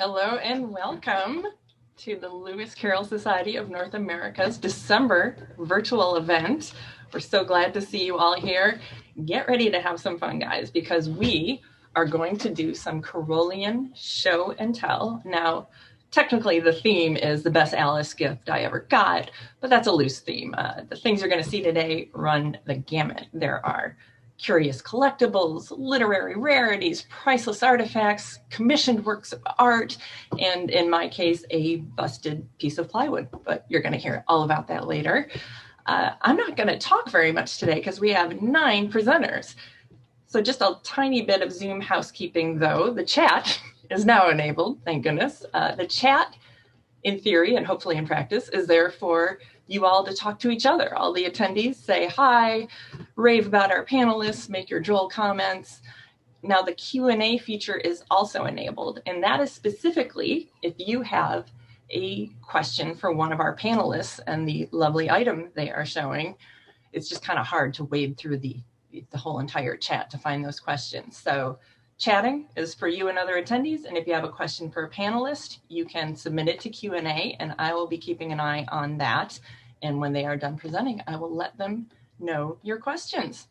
Hello and welcome to the Lewis Carroll Society of North America's December virtual event. We're so glad to see you all here. Get ready to have some fun, guys, because we are going to do some Carrollian show and tell. Now, technically, the theme is the best Alice gift I ever got, but that's a loose theme. The things you're going to see today run the gamut. There are curious collectibles, literary rarities, priceless artifacts, commissioned works of art, and in my case, a busted piece of plywood. But you're going to hear all about that later. I'm not going to talk very much today because we have 9 presenters. So just a tiny bit of Zoom housekeeping, though. The chat is now enabled, thank goodness. The chat, in theory and hopefully in practice, is there for you all to talk to each other. All the attendees say hi, rave about our panelists, make your droll comments. Now the Q&A feature is also enabled, and that is specifically if you have a question for one of our panelists and the lovely item they are showing. It's just kind of hard to wade through the whole entire chat to find those questions. So chatting is for you and other attendees, and if you have a question for a panelist, you can submit it to Q&A, and I will be keeping an eye on that. And when they are done presenting, I will let them know your questions.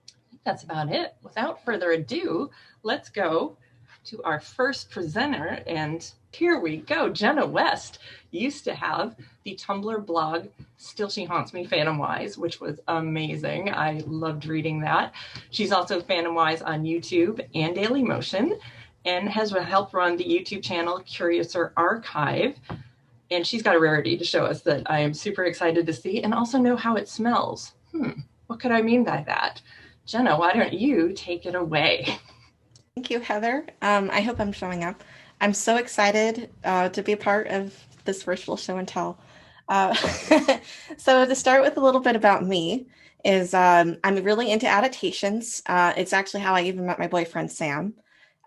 I think that's about it. Without further ado, let's go to our first presenter. And here we go. Jenna West used to have the Tumblr blog, Still She Haunts Me Phantom Wise, which was amazing. I loved reading that. She's also Phantom Wise on YouTube and Daily Motion, and has helped run the YouTube channel Curiouser Archive. And she's got a rarity to show us that I am super excited to see and also know how it smells. What could I mean by that? Jenna, why don't you take it away? Thank you, Heather. I hope I'm showing up. I'm so excited to be a part of this virtual show and tell. So to start with a little bit about me is I'm really into adaptations. It's actually how I even met my boyfriend, Sam,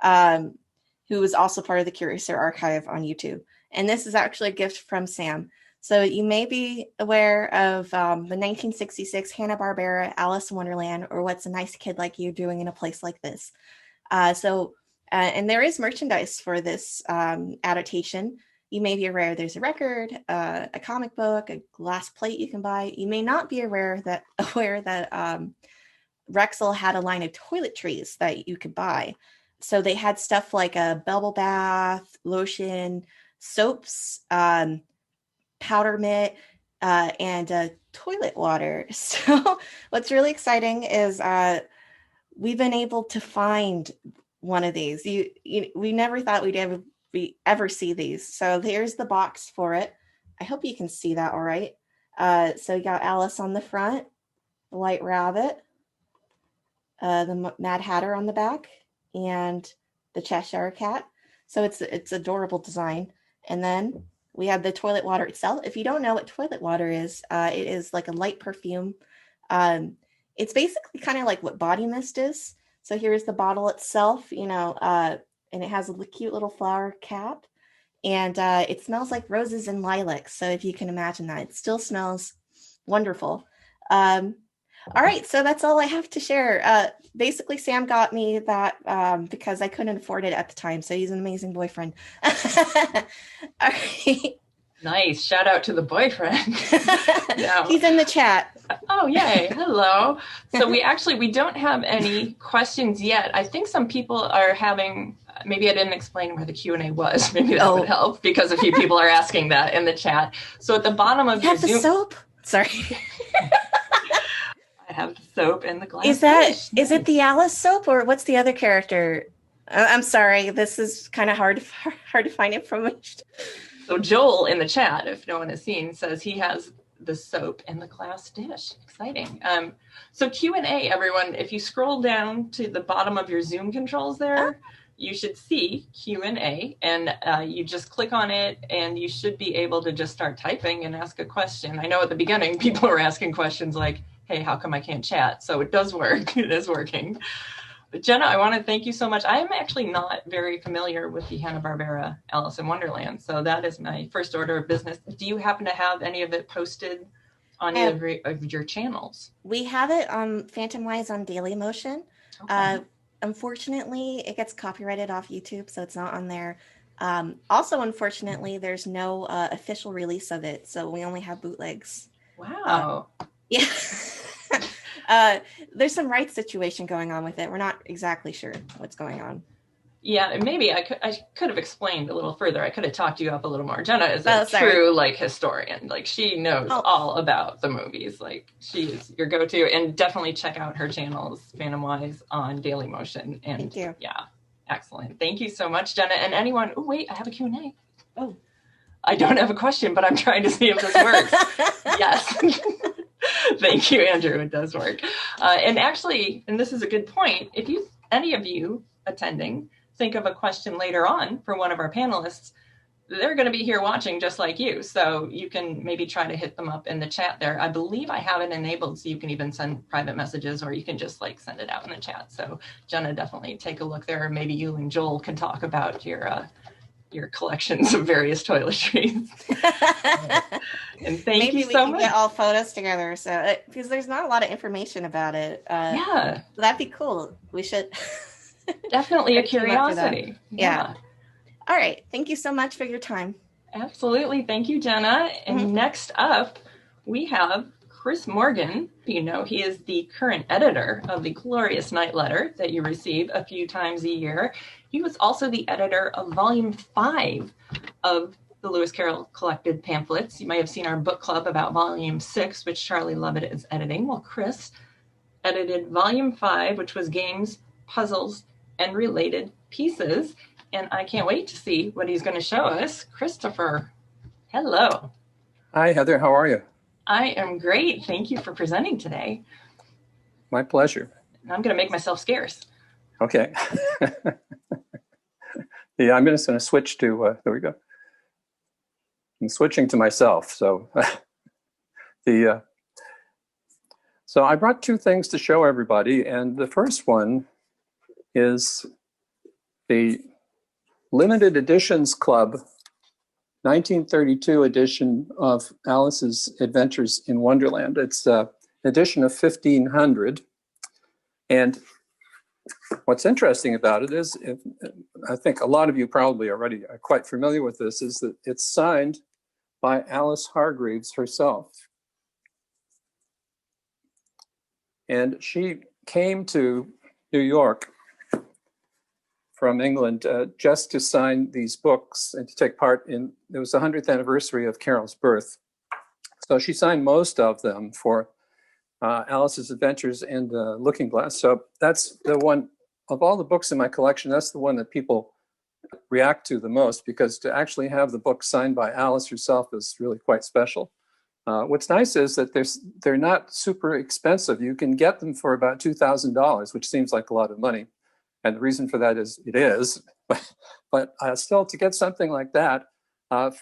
who was also part of the Curiouser Archive on YouTube. And this is actually a gift from Sam. So you may be aware of the 1966 Hanna-Barbera Alice in Wonderland, or What's a Nice Kid Like You Doing in a Place Like This. And there is merchandise for this adaptation. You may be aware there's a record, a comic book, a glass plate you can buy. You may not be aware that Rexall had a line of toiletries that you could buy. So they had stuff like a bubble bath, lotion, soaps, powder mitt, and toilet water. So what's really exciting is we've been able to find one of these. We never thought we'd ever see these. So here's the box for it. I hope you can see that all right. So you got Alice on the front, the White Rabbit, the Mad Hatter on the back, and the Cheshire Cat. So it's adorable design. And then we have the toilet water itself. If you don't know what toilet water is, it is like a light perfume. It's basically kind of like what body mist is. So here's the bottle itself, and it has a cute little flower cap, and it smells like roses and lilacs. So if you can imagine that, it still smells wonderful. All right, so that's all I have to share. Basically, Sam got me that because I couldn't afford it at the time. So he's an amazing boyfriend. All right. Nice. Shout out to the boyfriend. No. He's in the chat. Oh, yay. Hello. So we don't have any questions yet. I think some people are having, maybe I didn't explain where the Q&A was. Maybe that would help, because a few people are asking that in the chat. So at the bottom of your Zoom... the soap? Sorry. I have the soap and the glass. Is it the Alice soap, or what's the other character? I'm sorry. This is kind of hard to find information. So Joel in the chat, if no one has seen, says he has the soap and the glass dish. Exciting. So Q&A, everyone, if you scroll down to the bottom of your Zoom controls there, you should see Q&A, and you just click on it, and you should be able to just start typing and ask a question. I know at the beginning, people were asking questions like, hey, how come I can't chat? So it does work. It is working. But Jenna, I want to thank you so much. I am actually not very familiar with the Hanna-Barbera Alice in Wonderland, so that is my first order of business. Do you happen to have any of it posted on any of your channels? We have it on Phantom Wise on Daily Motion. Okay. Unfortunately, it gets copyrighted off YouTube, so it's not on there. Also, unfortunately, there's no official release of it, so we only have bootlegs. Wow. Yeah. There's some rights situation going on with it. We're not exactly sure what's going on. Yeah, and maybe I could have explained a little further. I could have talked you up a little more. Jenna is a true like historian. Like she knows all about the movies. Like she is your go-to, and definitely check out her channels, Phantom Wise on Daily Motion. And thank you. Yeah, excellent. Thank you so much, Jenna. And anyone, oh wait, I have a Q&A. Oh. I don't have a question, but I'm trying to see if this works. Yes. Thank you, Andrew. It does work. And actually, and this is a good point, if you, any of you attending, think of a question later on for one of our panelists, they're going to be here watching just like you. So you can maybe try to hit them up in the chat there. I believe I have it enabled so you can even send private messages, or you can just like send it out in the chat. So Jenna, definitely take a look there. Maybe you and Joel can talk about your collections of various toiletries. And thank you so much. Maybe we can get all photos together, so because there's not a lot of information about it. Yeah, that'd be cool. We should definitely a curiosity. Yeah. All right. Thank you so much for your time. Absolutely. Thank you, Jenna. And next up, we have Chris Morgan. You know, he is the current editor of the Glorious Night Letter that you receive a few times a year. He was also the editor of Volume 5 of the Lewis Carroll collected pamphlets. You may have seen our book club about Volume 6, which Charlie Lovett is editing. Well, Chris edited Volume 5, which was games, puzzles, and related pieces. And I can't wait to see what he's going to show us. Christopher, hello. Hi, Heather. How are you? I am great. Thank you for presenting today. My pleasure. I'm going to make myself scarce. Okay. Yeah, I'm just going to switch to, there we go. I'm switching to myself. So, so I brought two things to show everybody. And the first one is the Limited Editions Club 1932 edition of Alice's Adventures in Wonderland. It's an edition of 1500. And what's interesting about it is, I think a lot of you probably already are quite familiar with this, is that it's signed by Alice Hargreaves herself. And she came to New York from England just to sign these books and to take part in, it was the 100th anniversary of Carroll's birth. So she signed most of them for Alice's Adventures and Looking Glass. So that's the one, of all the books in my collection, that's the one that people react to the most, because to actually have the book signed by Alice herself is really quite special. What's nice is that they're not super expensive. You can get them for about $2,000, which seems like a lot of money. And the reason for that is it is, but still to get something like that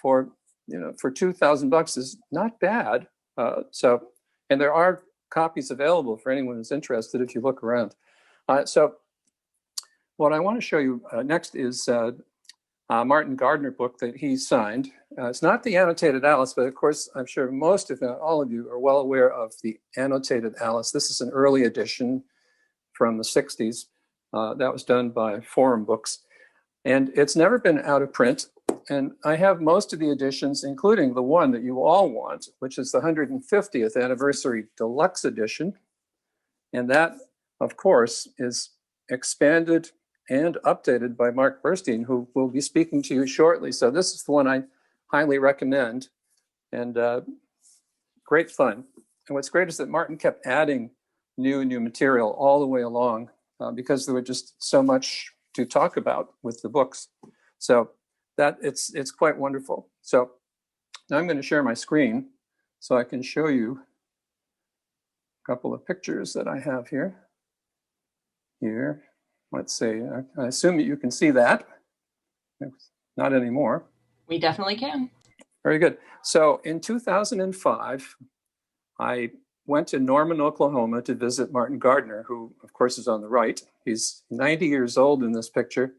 for $2,000 is not bad. So, and there are copies available for anyone who's interested if you look around. So what I want to show you next is Martin Gardner book that he signed. It's not the Annotated Alice, but of course, I'm sure most, if not all of you, are well aware of the Annotated Alice. This is an early edition from the 60s. That was done by Forum Books. And it's never been out of print. And I have most of the editions, including the one that you all want, which is the 150th anniversary deluxe edition. And that, of course, is expanded and updated by Mark Burstein, who will be speaking to you shortly. So this is the one I highly recommend, and great fun. And what's great is that Martin kept adding new material all the way along because there was just so much to talk about with the books. So that it's quite wonderful. So now I'm going to share my screen so I can show you a couple of pictures that I have here. Let's see, I assume that you can see that. Not anymore. We definitely can. Very good. So in 2005, I went to Norman, Oklahoma to visit Martin Gardner, who of course is on the right. He's 90 years old in this picture.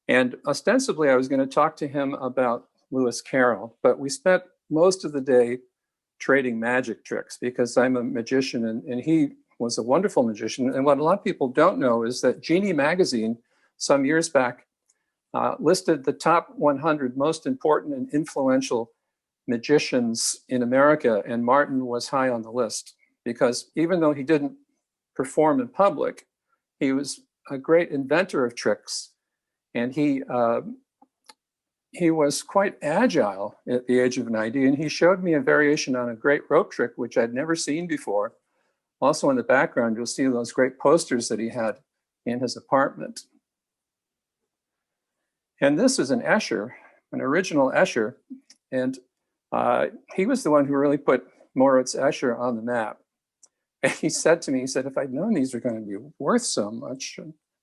And ostensibly I was going to talk to him about Lewis Carroll, but we spent most of the day trading magic tricks because I'm a magician and he was a wonderful magician. And what a lot of people don't know is that Genie magazine some years back listed the top 100 most important and influential magicians in America, and Martin was high on the list because even though he didn't perform in public, he was a great inventor of tricks, and he was quite agile at the age of 90, and he showed me a variation on a great rope trick, which I'd never seen before. Also in the background, you'll see those great posters that he had in his apartment. And this is an Escher, an original Escher, and he was the one who really put Moritz Escher on the map. And he said to me, he said, if I'd known these were going to be worth so much,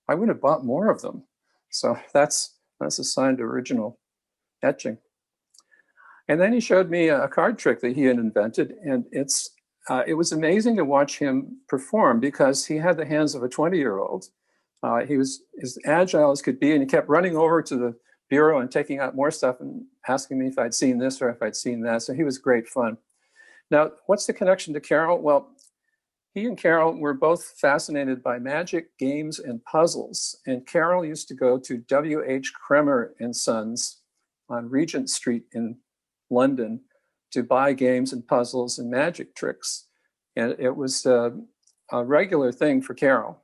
I would have bought more of them. So that's a sign to original etching. And then he showed me a card trick that he had invented, and it was amazing to watch him perform because he had the hands of a 20-year-old. He was as agile as could be, and he kept running over to the bureau and taking out more stuff and asking me if I'd seen this or if I'd seen that. So he was great fun. Now, what's the connection to Carroll? Well, he and Carroll were both fascinated by magic, games, and puzzles. And Carroll used to go to W.H. Kremer and Sons on Regent Street in London to buy games and puzzles and magic tricks. And it was a regular thing for Carroll.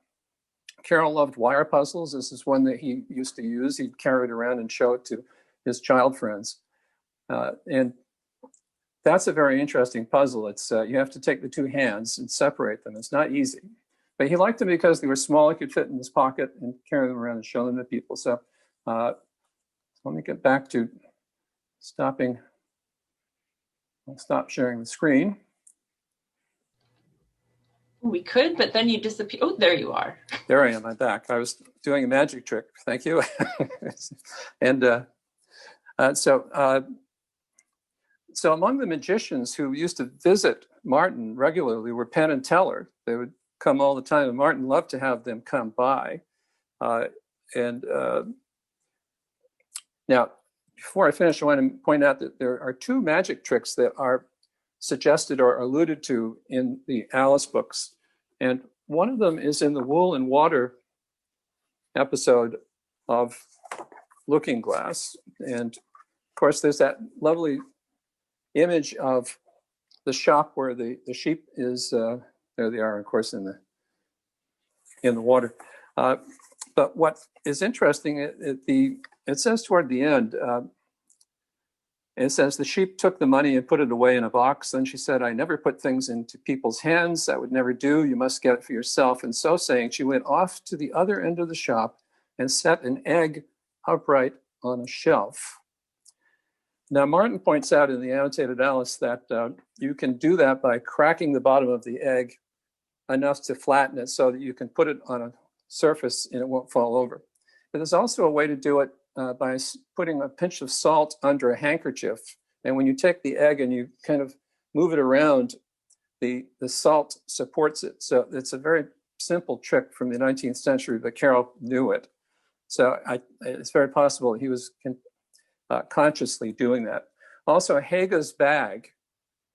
Carroll loved wire puzzles. This is one that he used to use. He'd carry it around and show it to his child friends. And that's a very interesting puzzle. It's you have to take the two hands and separate them. It's not easy. But he liked them because they were small. He could fit in his pocket and carry them around and show them to people. So let me get back to stopping. I'll stop sharing the screen. We could, but then you disappear. Oh, there you are. There I am. I'm back. I was doing a magic trick. Thank you. And so among the magicians who used to visit Martin regularly were Penn and Teller. They would come all the time, and Martin loved to have them come by. Now, before I finish, I want to point out that there are two magic tricks that are suggested or alluded to in the Alice books. And one of them is in the Wool and Water episode of Looking Glass. And of course, there's that lovely image of the shop where the sheep is, there they are, of course, in the water. But what is interesting, it says toward the end, it says the sheep took the money and put it away in a box. Then she said, I never put things into people's hands. That would never do. You must get it for yourself. And so saying, she went off to the other end of the shop and set an egg upright on a shelf. Now, Martin points out in the annotated Alice that you can do that by cracking the bottom of the egg enough to flatten it so that you can put it on a surface and it won't fall over. But there's also a way to do it by putting a pinch of salt under a handkerchief. And when you take the egg and you kind of move it around, the salt supports it. So it's a very simple trick from the 19th century, but Carroll knew it. So it's very possible he was consciously doing that. Also, Hage's bag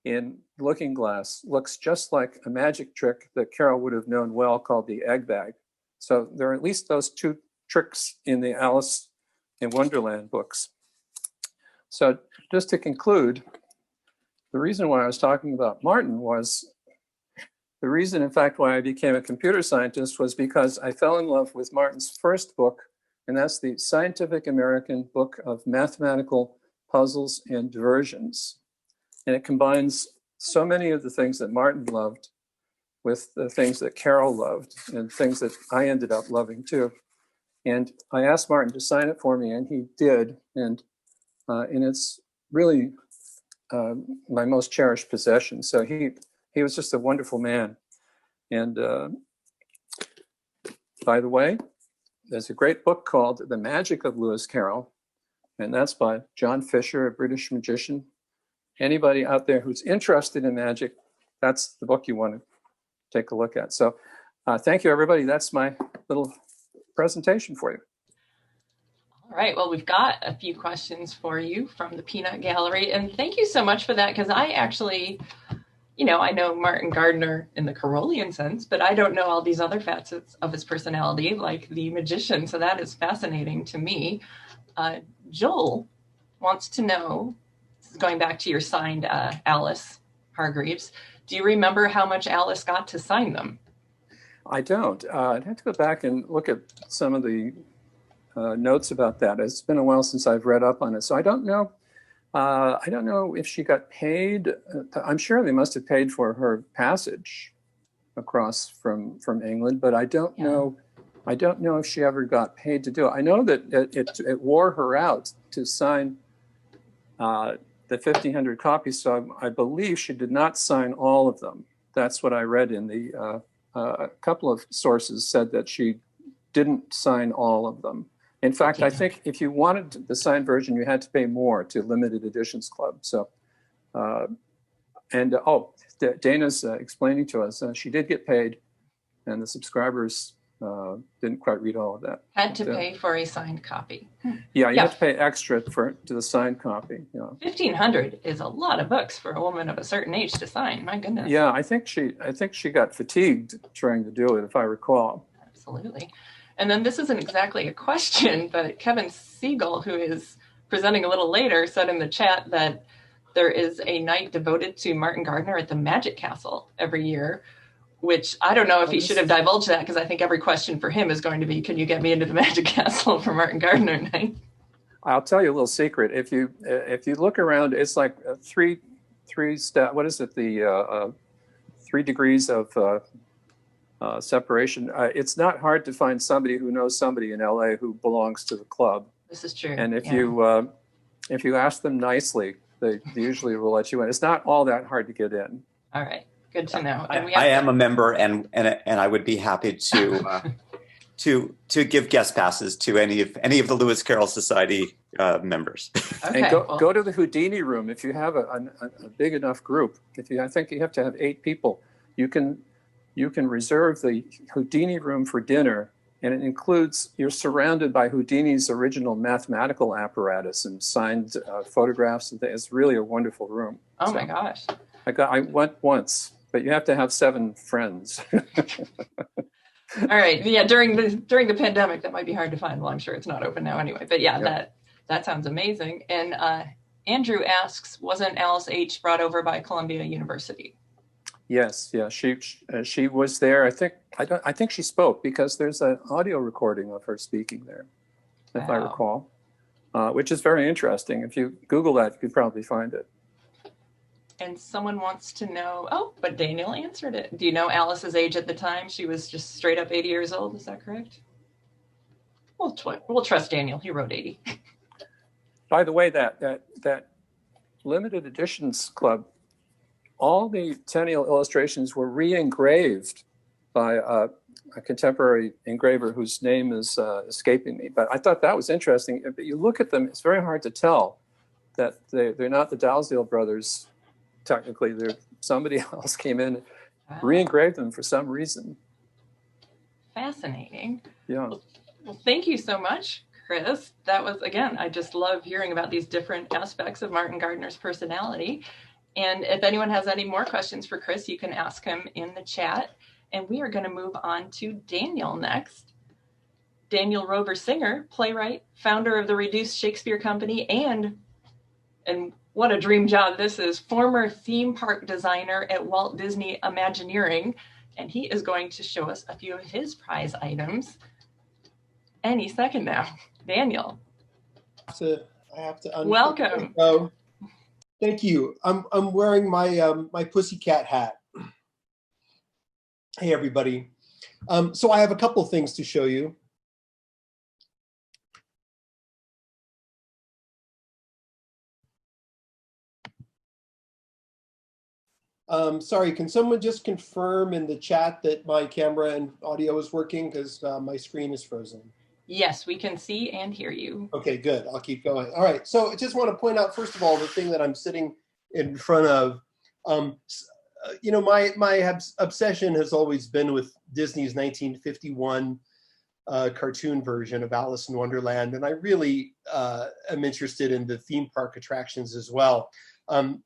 in Looking Glass looks just like a magic trick that Carroll would have known well called the egg bag. So there are at least those two tricks in the Alice in Wonderland books. So just to conclude, the reason why I was talking about Martin was the reason, in fact, why I became a computer scientist was because I fell in love with Martin's first book, and that's the Scientific American Book of Mathematical Puzzles and Diversions. And it combines so many of the things that Martin loved with the things that Carroll loved and things that I ended up loving too. And I asked Martin to sign it for me, and he did. And it's really my most cherished possession. So he was just a wonderful man. And by the way, there's a great book called The Magic of Lewis Carroll, and that's by John Fisher, a British magician. Anybody out there who's interested in magic, that's the book you want to take a look at. So thank you, everybody. That's my little presentation for you. All right. Well, we've got a few questions for you from the Peanut Gallery. And thank you so much for that, because I actually, I know Martin Gardner in the Carrollian sense, but I don't know all these other facets of his personality, like the magician. So that is fascinating to me. Joel wants to know, going back to your signed Alice Hargreaves, do you remember how much Alice got to sign them? I don't. I'd have to go back and look at some of the notes about that. It's been a while since I've read up on it, so I don't know. I don't know if she got paid. I'm sure they must have paid for her passage across from England, but I don't know. I don't know if she ever got paid to do it. I know that it wore her out to sign the 1,500 copies, so I believe she did not sign all of them. That's what I read in the, a couple of sources said that she didn't sign all of them. In fact, I think if you wanted the signed version, you had to pay more to Limited Editions Club. So, Dana's explaining to us, she did get paid, and the subscribers didn't quite read all of that. Had to pay for a signed copy. Yeah, you have to pay extra to the signed copy. Yeah. 1,500 is a lot of books for a woman of a certain age to sign. My goodness. Yeah, I think she got fatigued trying to do it, if I recall. Absolutely. And then this isn't exactly a question, but Kevin Segall, who is presenting a little later, said in the chat that there is a night devoted to Martin Gardner at the Magic Castle every year, which I don't know if he should have divulged that, because I think every question for him is going to be, can you get me into the Magic Castle for Martin Gardner night? I'll tell you a little secret. If you look around, it's like three step. What is it? The 3 degrees of separation. It's not hard to find somebody who knows somebody in LA who belongs to the club. This is true. And if you ask them nicely, they usually will let you in. It's not all that hard to get in. All right, good to know. I am a member, and I would be happy to give guest passes to any of the Lewis Carroll Society members. Okay, and go to the Houdini room if you have a big enough group. I think you have to have 8 people. You can reserve the Houdini room for dinner, and it includes, you're surrounded by Houdini's original mathematical apparatus and signed photographs. It's really a wonderful room. Oh my gosh. I went once, but you have to have 7 friends. All right. Yeah, during the pandemic, that might be hard to find. Well, I'm sure it's not open now anyway. But yeah, that sounds amazing. And Andrew asks, wasn't Alice H. brought over by Columbia University? Yes, yeah, she was there. I think she spoke, because there's an audio recording of her speaking there, if I recall, which is very interesting. If you Google that, you could probably find it. And someone wants to know, but Daniel answered it. Do you know Alice's age at the time? She was just straight up 80 years old. Is that correct? We'll trust Daniel. He wrote 80. By the way, that Limited Editions Club, all the Tenniel illustrations were re-engraved by a contemporary engraver whose name is escaping me. But I thought that was interesting. But you look at them, it's very hard to tell that they're not the Dalziel brothers. Technically, somebody else came in, re-engraved them for some reason. Fascinating. Yeah. Well, thank you so much, Chris. That was, again, I just love hearing about these different aspects of Martin Gardner's personality. And if anyone has any more questions for Chris, you can ask him in the chat. And we are going to move on to Daniel next. Daniel Rover Singer, playwright, founder of the Reduced Shakespeare Company, and what a dream job this is, former theme park designer at Walt Disney Imagineering. And he is going to show us a few of his prize items any second now. Daniel. I have to welcome. Thank you. I'm wearing my my pussycat hat. Hey everybody. So I have a couple things to show you. Sorry, can someone just confirm in the chat that my camera and audio is working, because my screen is frozen? Yes, we can see and hear you. Okay, good. I'll keep going. All right. So I just want to point out, first of all, the thing that I'm sitting in front of. You know, my obsession has always been with Disney's 1951 cartoon version of Alice in Wonderland, and I really am interested in the theme park attractions as well.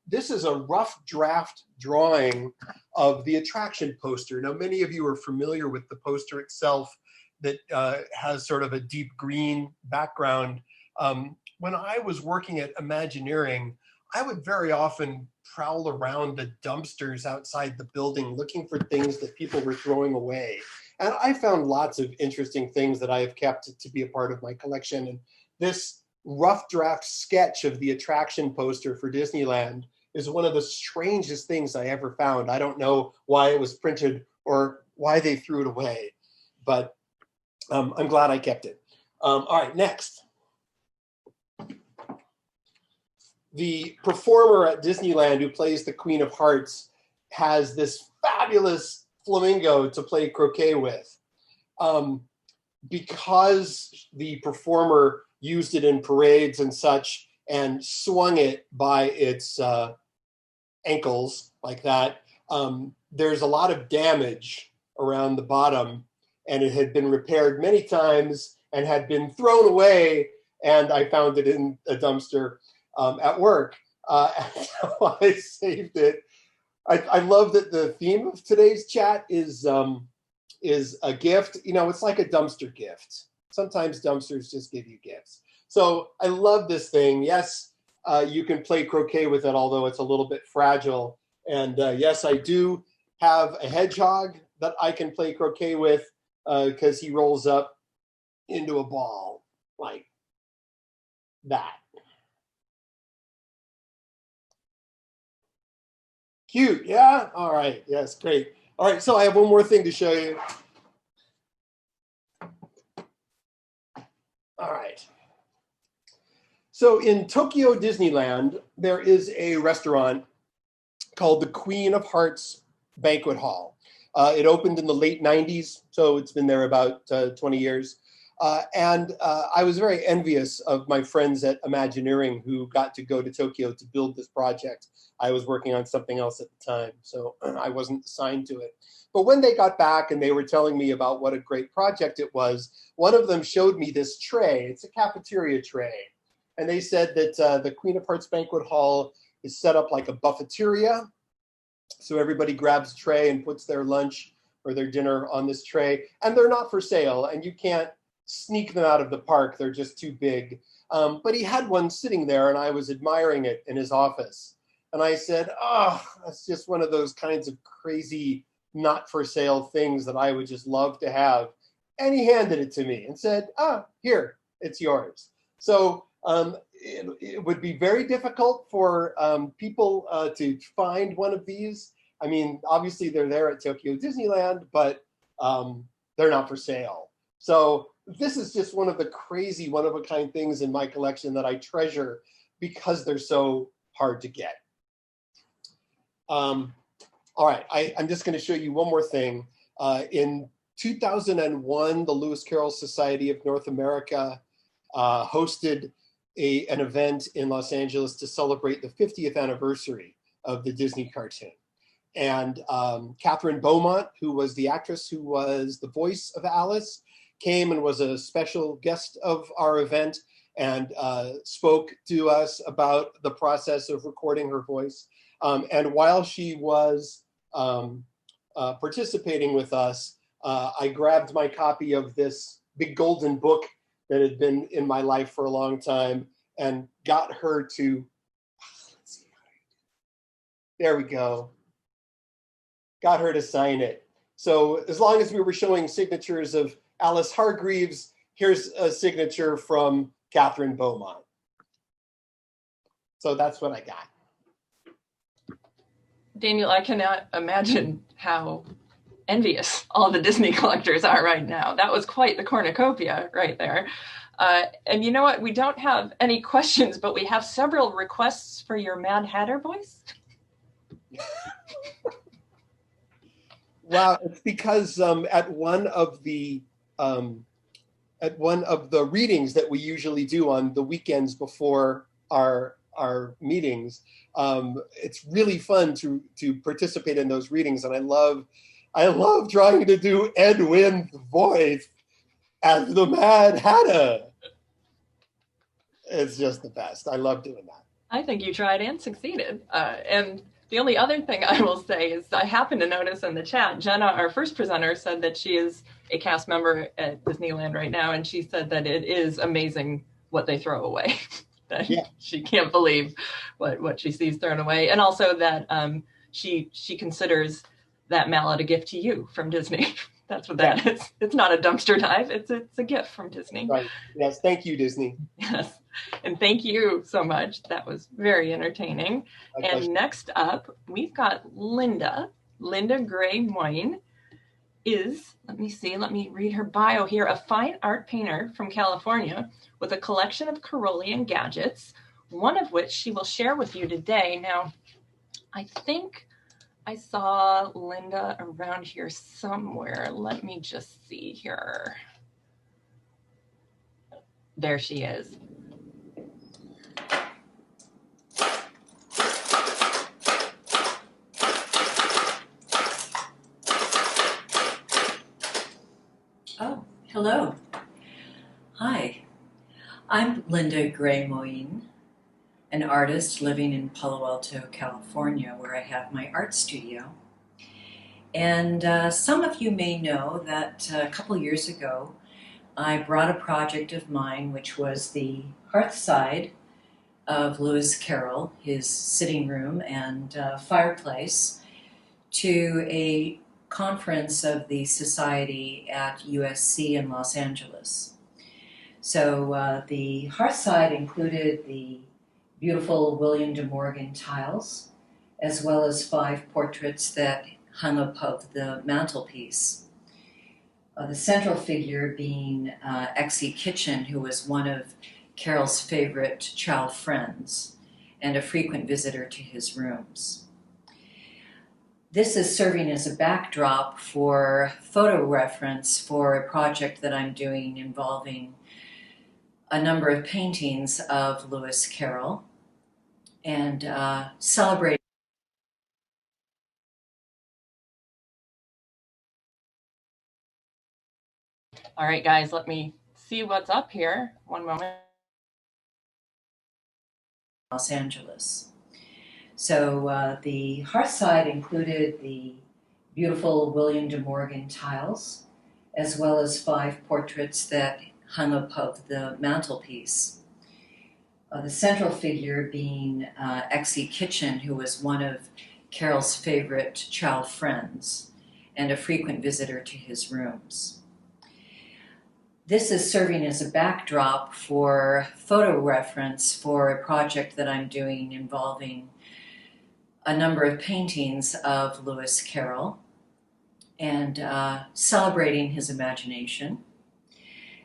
This is a rough draft drawing of the attraction poster. Now, many of you are familiar with the poster itself that has sort of a deep green background. When I was working at Imagineering, I would very often prowl around the dumpsters outside the building looking for things that people were throwing away. And I found lots of interesting things that I have kept to be a part of my collection. And this rough draft sketch of the attraction poster for Disneyland is one of the strangest things I ever found. I don't know why it was printed or why they threw it away, but I'm glad I kept it. All right, next. The performer at Disneyland who plays the Queen of Hearts has this fabulous flamingo to play croquet with. Because the performer used it in parades and such and swung it by its ankles like that, there's a lot of damage around the bottom, and it had been repaired many times and had been thrown away, and I found it in a dumpster at work. So I saved it. I love that the theme of today's chat is a gift. You know, it's like a dumpster gift. Sometimes dumpsters just give you gifts. So I love this thing. Yes, you can play croquet with it, although it's a little bit fragile. And yes, I do have a hedgehog that I can play croquet with because he rolls up into a ball like that. Cute, yeah? All right, yes, great. All right, so I have one more thing to show you. All right. So in Tokyo Disneyland, there is a restaurant called the Queen of Hearts Banquet Hall. It opened in the late 90s, so it's been there about 20 years. And I was very envious of my friends at Imagineering who got to go to Tokyo to build this project. I was working on something else at the time, so I wasn't assigned to it. But when they got back and they were telling me about what a great project it was, one of them showed me this tray. It's a cafeteria tray. And they said that the Queen of Hearts Banquet Hall is set up like a buffeteria. So everybody grabs a tray and puts their lunch or their dinner on this tray. And they're not for sale, and you can't sneak them out of the park. They're just too big. But he had one sitting there, and I was admiring it in his office. And I said, oh, that's just one of those kinds of crazy, not for sale things that I would just love to have. And he handed it to me and said, here, it's yours. So it would be very difficult for people to find one of these. I mean, obviously they're there at Tokyo Disneyland, but they're not for sale. So this is just one of the crazy, one-of-a-kind things in my collection that I treasure because they're so hard to get. All right, I'm just going to show you one more thing. In 2001, the Lewis Carroll Society of North America hosted an event in Los Angeles to celebrate the 50th anniversary of the Disney cartoon. And Catherine Beaumont, who was the actress who was the voice of Alice, came and was a special guest of our event and spoke to us about the process of recording her voice. And while she was participating with us, I grabbed my copy of this big golden book that had been in my life for a long time and got her to, let's see, there we go, got her to sign it. So as long as we were showing signatures of Alice Hargreaves, here's a signature from Catherine Beaumont. So that's what I got. Daniel, I cannot imagine how envious all the Disney collectors are right now. That was quite the cornucopia right there. And you know what? We don't have any questions, but we have several requests for your Mad Hatter voice. Wow, it's because at one of the readings that we usually do on the weekends before our meetings, it's really fun to participate in those readings, and I love trying to do Edwin's voice as the Mad Hatter. It's just the best. I love doing that. I think you tried and succeeded. And the only other thing I will say is I happen to notice in the chat, Jenna, our first presenter, said that she is a cast member at Disneyland right now, and she said that it is amazing what they throw away. That Yeah. she can't believe what she sees thrown away. And also that she considers that mallet a gift to you from Disney. That's what that is. It's not a dumpster dive. It's a gift from Disney. Right. Yes. Thank you, Disney. Yes. And thank you so much. That was very entertaining. My pleasure. And next up, we've got Linda. Linda Gray-Moin is, let me read her bio here, a fine art painter from California with a collection of Carrollian gadgets, one of which she will share with you today. Now, I think I saw Linda around here somewhere. Let me just see here. There she is. Oh, hello. Hi, I'm Linda Gray-Moin, an artist living in Palo Alto, California, where I have my art studio. And some of you may know that a couple years ago, I brought a project of mine, which was the hearthside of Lewis Carroll, his sitting room and fireplace, to a conference of the Society at USC in Los Angeles. So the hearthside included the beautiful William de Morgan tiles, as well as 5 portraits that hung above the mantelpiece. The central figure being Eckley Kitchen, who was one of Carroll's favorite child friends and a frequent visitor to his rooms. This is serving as a backdrop for photo reference for a project that I'm doing involving a number of paintings of Lewis Carroll and celebrating. All right, guys, let me see what's up here. One moment. Los Angeles. So the hearthside included the beautiful William de Morgan tiles, as well as 5 portraits that hung above the mantelpiece. The central figure being Eckley Kitchen, who was one of Carroll's favorite child friends and a frequent visitor to his rooms. This is serving as a backdrop for photo reference for a project that I'm doing involving a number of paintings of Lewis Carroll and celebrating his imagination.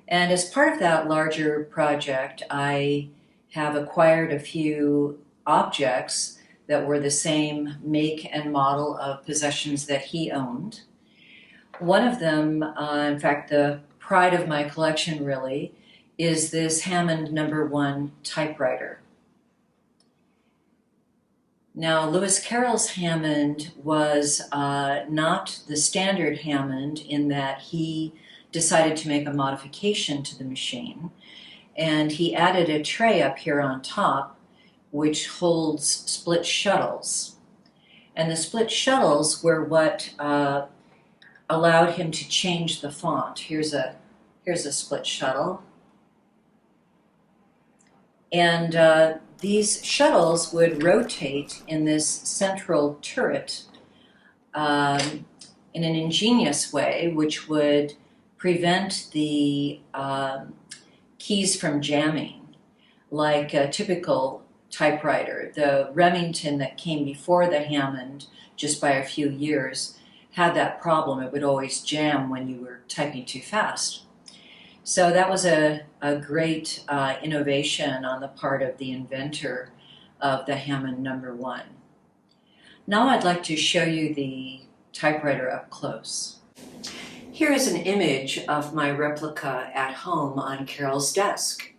And as part of that larger project, I have acquired a few objects that were the same make and model of possessions that he owned. One of them, in fact, the pride of my collection really, is this Hammond #1 typewriter. Now, Lewis Carroll's Hammond was not the standard Hammond in that he decided to make a modification to the machine, and he added a tray up here on top which holds split shuttles. And the split shuttles were what allowed him to change the font. Here's a split shuttle. And these shuttles would rotate in this central turret in an ingenious way, which would prevent the keys from jamming, like a typical typewriter. The Remington that came before the Hammond, just by a few years, had that problem. It would always jam when you were typing too fast. So that was a great innovation on the part of the inventor of the Hammond #1. Now I'd like to show you the typewriter up close. Here is an image of my replica at home on Carol's desk.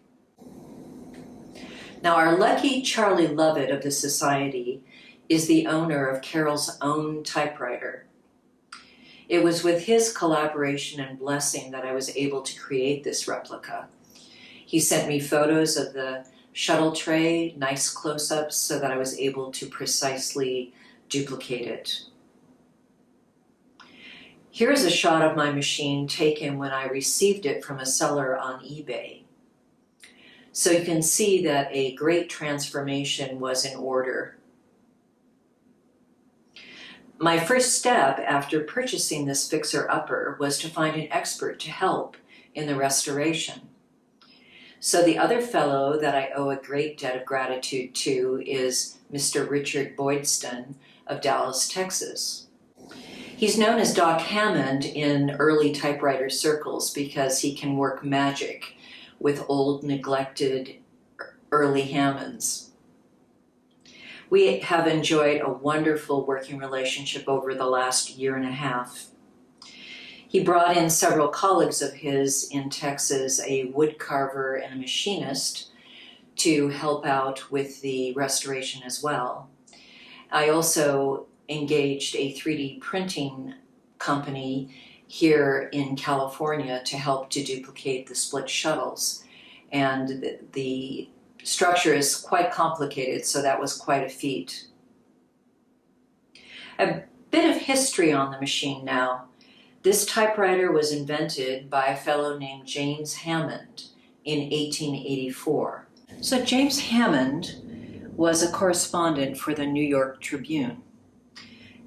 Now our lucky Charlie Lovett of the Society is the owner of Carol's own typewriter. It was with his collaboration and blessing that I was able to create this replica. He sent me photos of the shuttle tray, nice close-ups, so that I was able to precisely duplicate it. Here is a shot of my machine taken when I received it from a seller on eBay. So you can see that a great transformation was in order. My first step after purchasing this fixer-upper was to find an expert to help in the restoration. So the other fellow that I owe a great debt of gratitude to is Mr. Richard Burstein of Dallas, Texas. He's known as Doc Hammond in early typewriter circles because he can work magic with old, neglected early Hammonds. We have enjoyed a wonderful working relationship over the last year and a half. He brought in several colleagues of his in Texas, a wood carver and a machinist, to help out with the restoration as well. I also engaged a 3D printing company here in California to help to duplicate the split shuttles. And the structure is quite complicated, so that was quite a feat. A bit of history on the machine now. This typewriter was invented by a fellow named James Hammond in 1884. So James Hammond was a correspondent for the New York Tribune,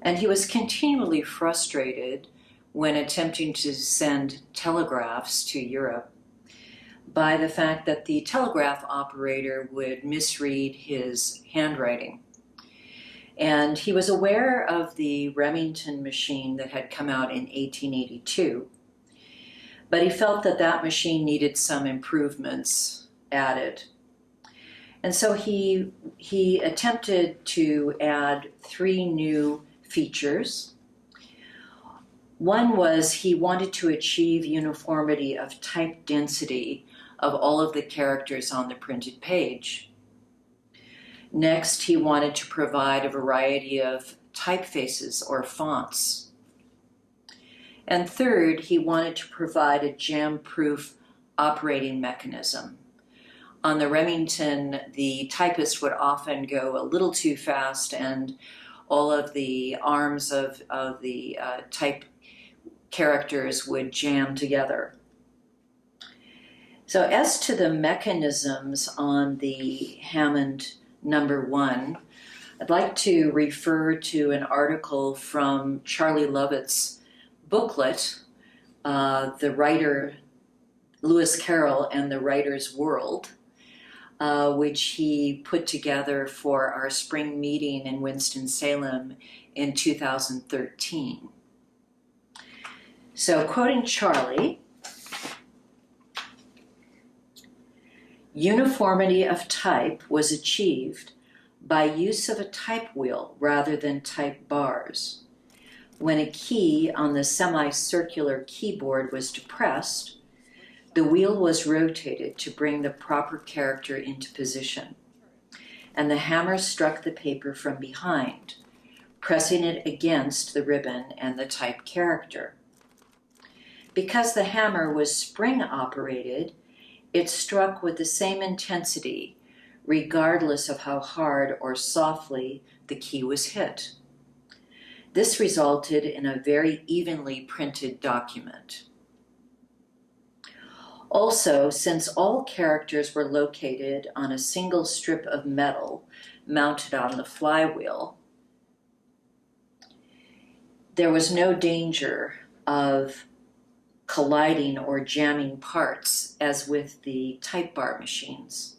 and he was continually frustrated when attempting to send telegraphs to Europe by the fact that the telegraph operator would misread his handwriting. And he was aware of the Remington machine that had come out in 1882, but he felt that that machine needed some improvements added. And so he attempted to add 3 new features. One was he wanted to achieve uniformity of type density of all of the characters on the printed page. Next, he wanted to provide a variety of typefaces or fonts. And third, he wanted to provide a jam-proof operating mechanism. On the Remington, the typist would often go a little too fast and all of the arms of the type characters would jam together. So as to the mechanisms on the Hammond #1, I'd like to refer to an article from Charlie Lovett's booklet, The Writer, Lewis Carroll and the Writer's World, which he put together for our spring meeting in Winston-Salem in 2013. So quoting Charlie, uniformity of type was achieved by use of a type wheel rather than type bars. When a key on the semicircular keyboard was depressed, the wheel was rotated to bring the proper character into position, and the hammer struck the paper from behind, pressing it against the ribbon and the type character. Because the hammer was spring-operated, it struck with the same intensity, regardless of how hard or softly the key was hit. This resulted in a very evenly printed document. Also, since all characters were located on a single strip of metal mounted on the flywheel, there was no danger of colliding or jamming parts as with the type bar machines.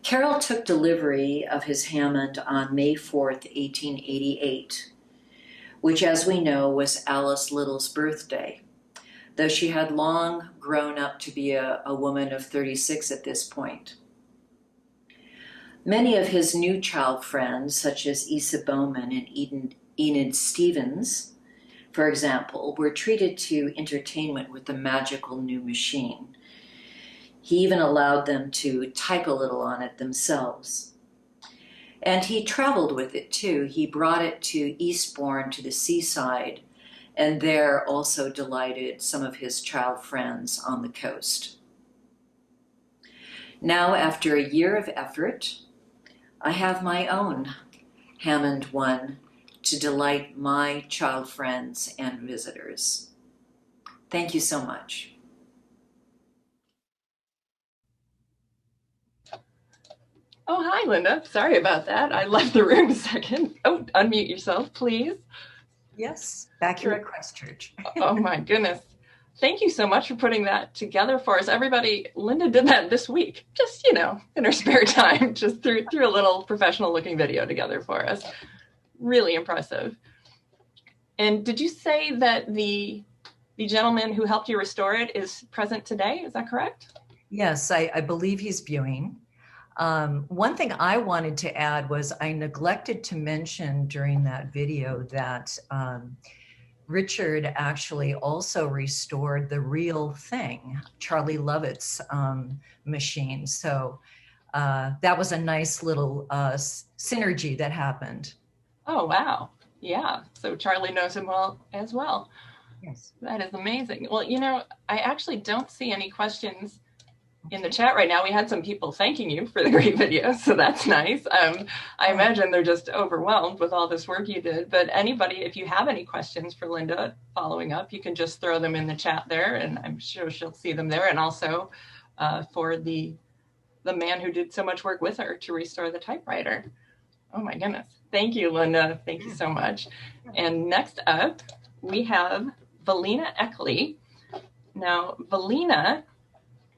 Carroll took delivery of his Hammond on May 4th, 1888, which, as we know, was Alice Little's birthday, though she had long grown up to be a woman of 36 at this point. Many of his new child friends, such as Isa Bowman and Enid Stevens, for example, were treated to entertainment with the magical new machine. He even allowed them to type a little on it themselves. And he traveled with it too. He brought it to Eastbourne, to the seaside, and there also delighted some of his child friends on the coast. Now, after a year of effort, I have my own Hammond 1 to delight my child friends and visitors. Thank you so much. Oh, hi, Linda. Sorry about that. I left the room a second. Oh, unmute yourself, please. Yes, back here at Christchurch. Oh, my goodness. Thank you so much for putting that together for us. Everybody, Linda did that this week, just, in her spare time, just threw a little professional looking video together for us. Really impressive. And did you say that the gentleman who helped you restore it is present today? Is that correct? Yes, I believe he's viewing. One thing I wanted to add was I neglected to mention during that video that Richard actually also restored the real thing, Charlie Lovett's machine. So that was a nice little synergy that happened. Oh, wow. Yeah. So Charlie knows him well as well. Yes. That is amazing. Well, I actually don't see any questions in the chat right now. We had some people thanking you for the great video, so that's nice. I imagine they're just overwhelmed with all this work you did. But anybody, if you have any questions for Linda following up, you can just throw them in the chat there, and I'm sure she'll see them there. And also for the man who did so much work with her to restore the typewriter. Oh my goodness. Thank you, Linda. Thank you so much. And next up, we have Valina Eckley. Now, Valina,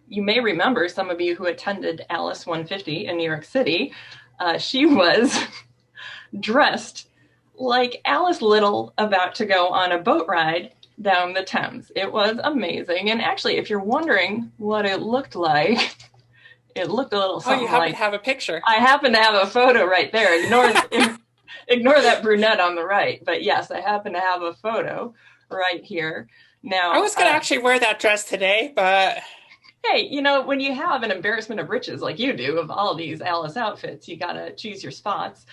you may remember, some of you who attended Alice 150 in New York City, she was dressed like Alice Little about to go on a boat ride down the Thames. It was amazing. And actually, if you're wondering what it looked like, it looked a little something you happen like... to have a picture. I happen to have a photo right there. Ignore that brunette on the right. But yes, I happen to have a photo right here. Now, I was going to actually wear that dress today, but... Hey, when you have an embarrassment of riches like you do of all these Alice outfits, you got to choose your spots.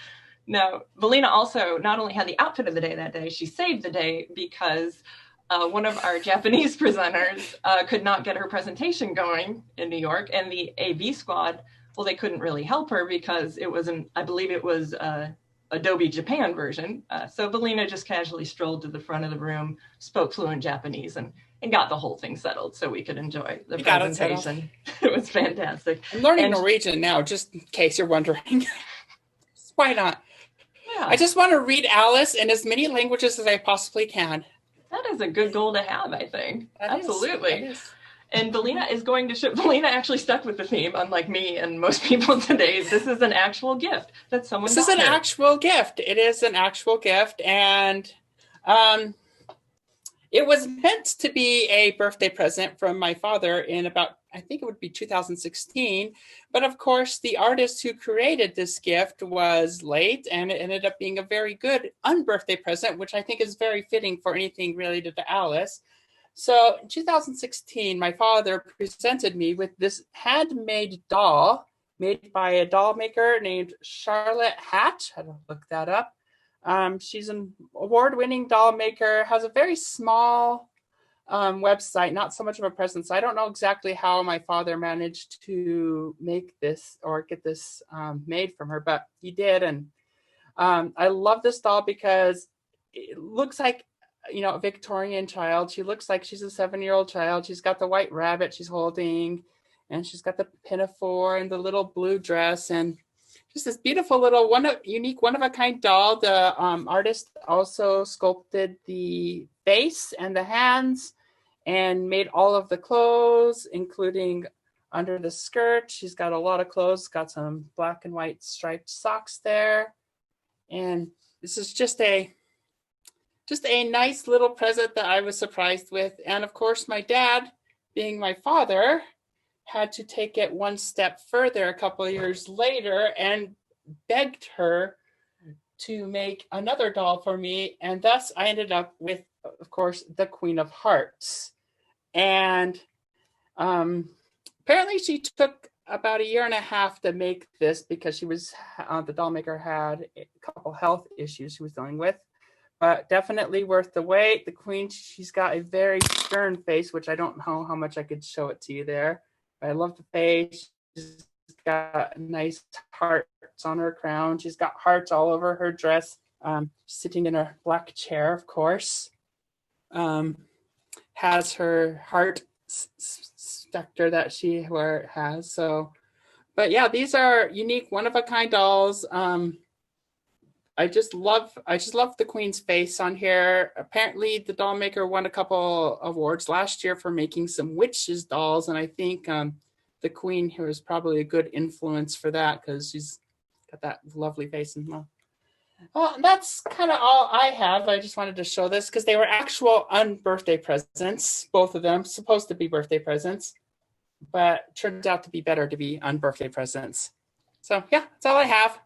Now, Valina also not only had the outfit of the day that day, she saved the day because one of our Japanese presenters could not get her presentation going in New York, and the AV squad, well, they couldn't really help her because it was I believe it was Adobe Japan version. So Valina just casually strolled to the front of the room, spoke fluent Japanese, and got the whole thing settled so we could enjoy the presentation. It was fantastic. I'm learning Norwegian now, just in case you're wondering. Why not? Yeah. I just want to read Alice in as many languages as I possibly can. That is a good goal to have, I think. Absolutely. Is. And Valina is going to show, Valina actually stuck with the theme, unlike me and most people today. This is an actual gift that someone This is an actual gift. It is an actual gift. And it was meant to be a birthday present from my father in about, I think it would be 2016. But of course, the artist who created this gift was late, and it ended up being a very good unbirthday present, which I think is very fitting for anything related to Alice. So in 2016, my father presented me with this handmade doll made by a doll maker named Charlotte Hatch. I had to look that up. She's an award-winning doll maker, has a very small website, not so much of a presence. I don't know exactly how my father managed to make this or get this made from her, but he did. And I love this doll because it looks like, a Victorian child. She looks like she's a 7-year-old child. She's got the white rabbit she's holding, and she's got the pinafore and the little blue dress, and just this beautiful little unique one-of-a-kind doll. The artist also sculpted the face and the hands and made all of the clothes, including under the skirt. She's got a lot of clothes, got some black and white striped socks there. And this is just a nice little present that I was surprised with. And of course, my dad, being my father, had to take it one step further a couple of years later and begged her to make another doll for me. And thus I ended up with, of course, the Queen of Hearts. And apparently she took about 1.5 years to make this because she was, the doll maker had a couple health issues she was dealing with. But definitely worth the wait. The queen, she's got a very stern face, which I don't know how much I could show it to you there. But I love the face. She's got nice hearts on her crown. She's got hearts all over her dress. Sitting in a black chair, of course. Has her heart specter that she has. So But yeah, these are unique, one-of-a-kind dolls. I just love the Queen's face on here. Apparently, the doll maker won a couple awards last year for making some witches dolls, and I think the Queen here is probably a good influence for that because she's got that lovely face. And well, that's kind of all I have. I just wanted to show this because they were actual unbirthday presents, both of them, supposed to be birthday presents, but turned out to be better to be unbirthday presents. So yeah, that's all I have.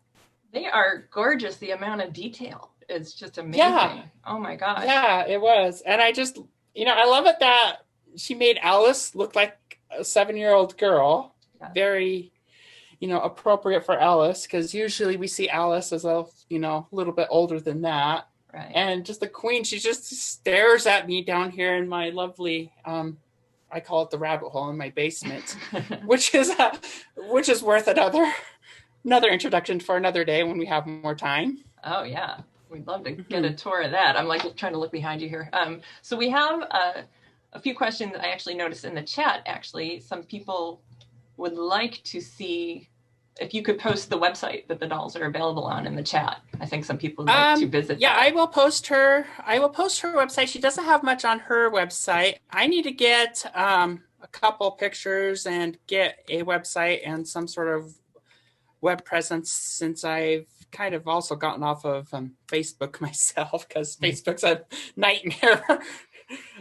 They are gorgeous. The amount of detail is just amazing. Yeah. Oh my gosh. Yeah, it was. And I just, I love it that she made Alice look like a 7-year-old girl. Yeah. Very, appropriate for Alice, because usually we see Alice as a, little bit older than that. Right. And just the Queen, she just stares at me down here in my lovely, I call it the rabbit hole in my basement, which is worth another introduction for another day when we have more time. Oh yeah, we'd love to get a tour of that. I'm like trying to look behind you here. So we have a few questions I actually noticed in the chat. Actually, some people would like to see if you could post the website that the dolls are available on in the chat. I think some people would like to visit. Yeah, that. I will post her website. She doesn't have much on her website. I need to get a couple pictures and get a website and some sort of web presence, since I've kind of also gotten off of Facebook myself, because Facebook's a nightmare.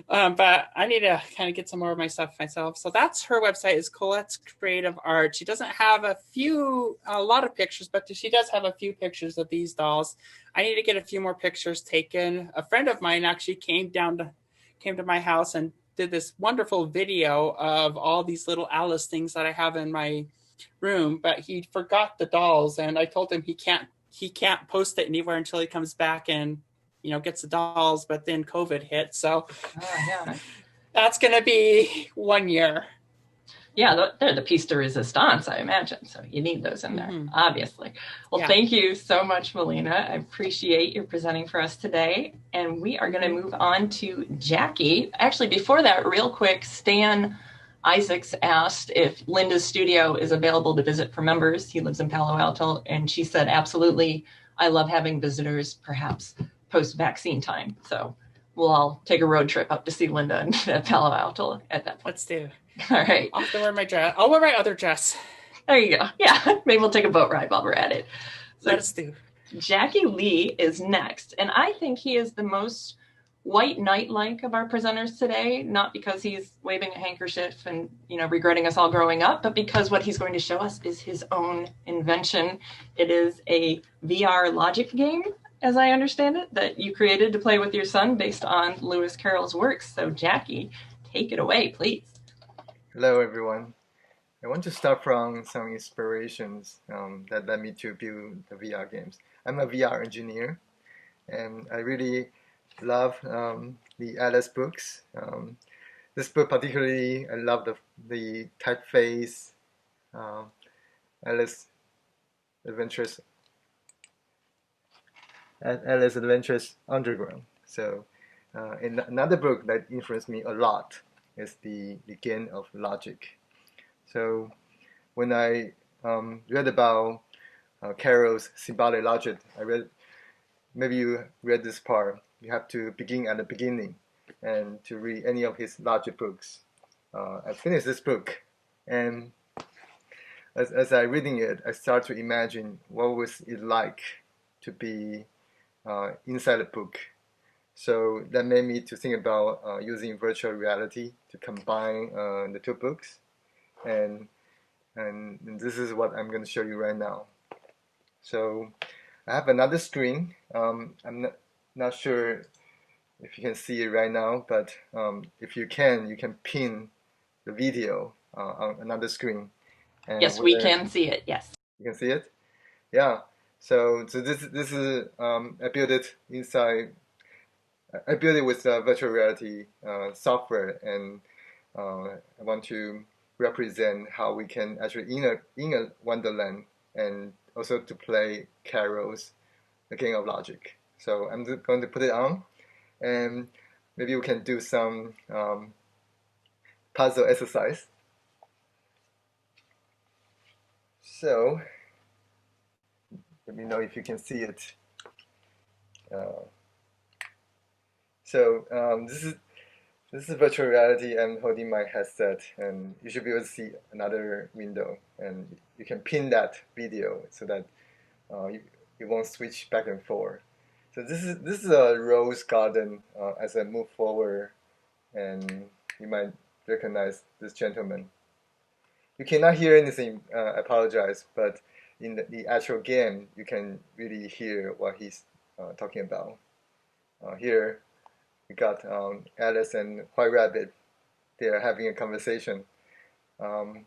But I need to kind of get some more of my stuff myself. So that's her website, is Colette's Creative Art. She doesn't have a lot of pictures, but she does have a few pictures of these dolls. I need to get a few more pictures taken. A friend of mine actually came to my house and did this wonderful video of all these little Alice things that I have in my room, but he forgot the dolls, and I told him he can't post it anywhere until he comes back and gets the dolls. But then COVID hit, so that's gonna be 1 year. Yeah, they're the piece de resistance, I imagine. So you need those in there, obviously. Well, Thank you so much, Valina. I appreciate you presenting for us today. And we are going to move on to Jackie. Actually, before that, real quick, Stan Isaacs asked if Linda's studio is available to visit for members. He lives in Palo Alto, and she said, absolutely. I love having visitors, perhaps post-vaccine time. So we'll all take a road trip up to see Linda in Palo Alto at that point. Let's do. All right. I'll have to wear my dress. I'll wear my other dress. There you go. Yeah, maybe we'll take a boat ride while we're at it. So let's do. Jackie Lee is next, and I think he is the most white knight-like of our presenters today, not because he's waving a handkerchief and regretting us all growing up, but because what he's going to show us is his own invention. It is a VR logic game, as I understand it, that you created to play with your son based on Lewis Carroll's works. So Jackie, take it away, please. Hello, everyone. I want to start from some inspirations that led me to build the VR games. I'm a VR engineer, and I really love the Alice books. This book particularly, I love the typeface, Alice Adventures Underground. So in another book that influenced me a lot is the Game of Logic. So when I read about Carroll's symbolic logic, maybe you read this part. You have to begin at the beginning and to read any of his logic books. I finished this book, and as I reading it, I start to imagine what was it like to be inside the book. So that made me to think about using virtual reality to combine the two books, and this is what I'm going to show you right now. So I have another screen. I'm not sure if you can see it right now, but if you can pin the video on another screen. And yes, we can see it. Yes, you can see it. Yeah. So this is I built it inside. I built it with virtual reality software, and I want to represent how we can actually in a wonderland, and also to play Carroll's The Game of Logic. So I'm just going to put it on, and maybe we can do some puzzle exercise. So let me know if you can see it. This is virtual reality. I'm holding my headset, and you should be able to see another window, and you can pin that video so that you won't switch back and forth. So this is a rose garden. As I move forward, and you might recognize this gentleman. You cannot hear anything. I apologize, but in the actual game, you can really hear what he's talking about. Here, we got Alice and White Rabbit. They are having a conversation. Well,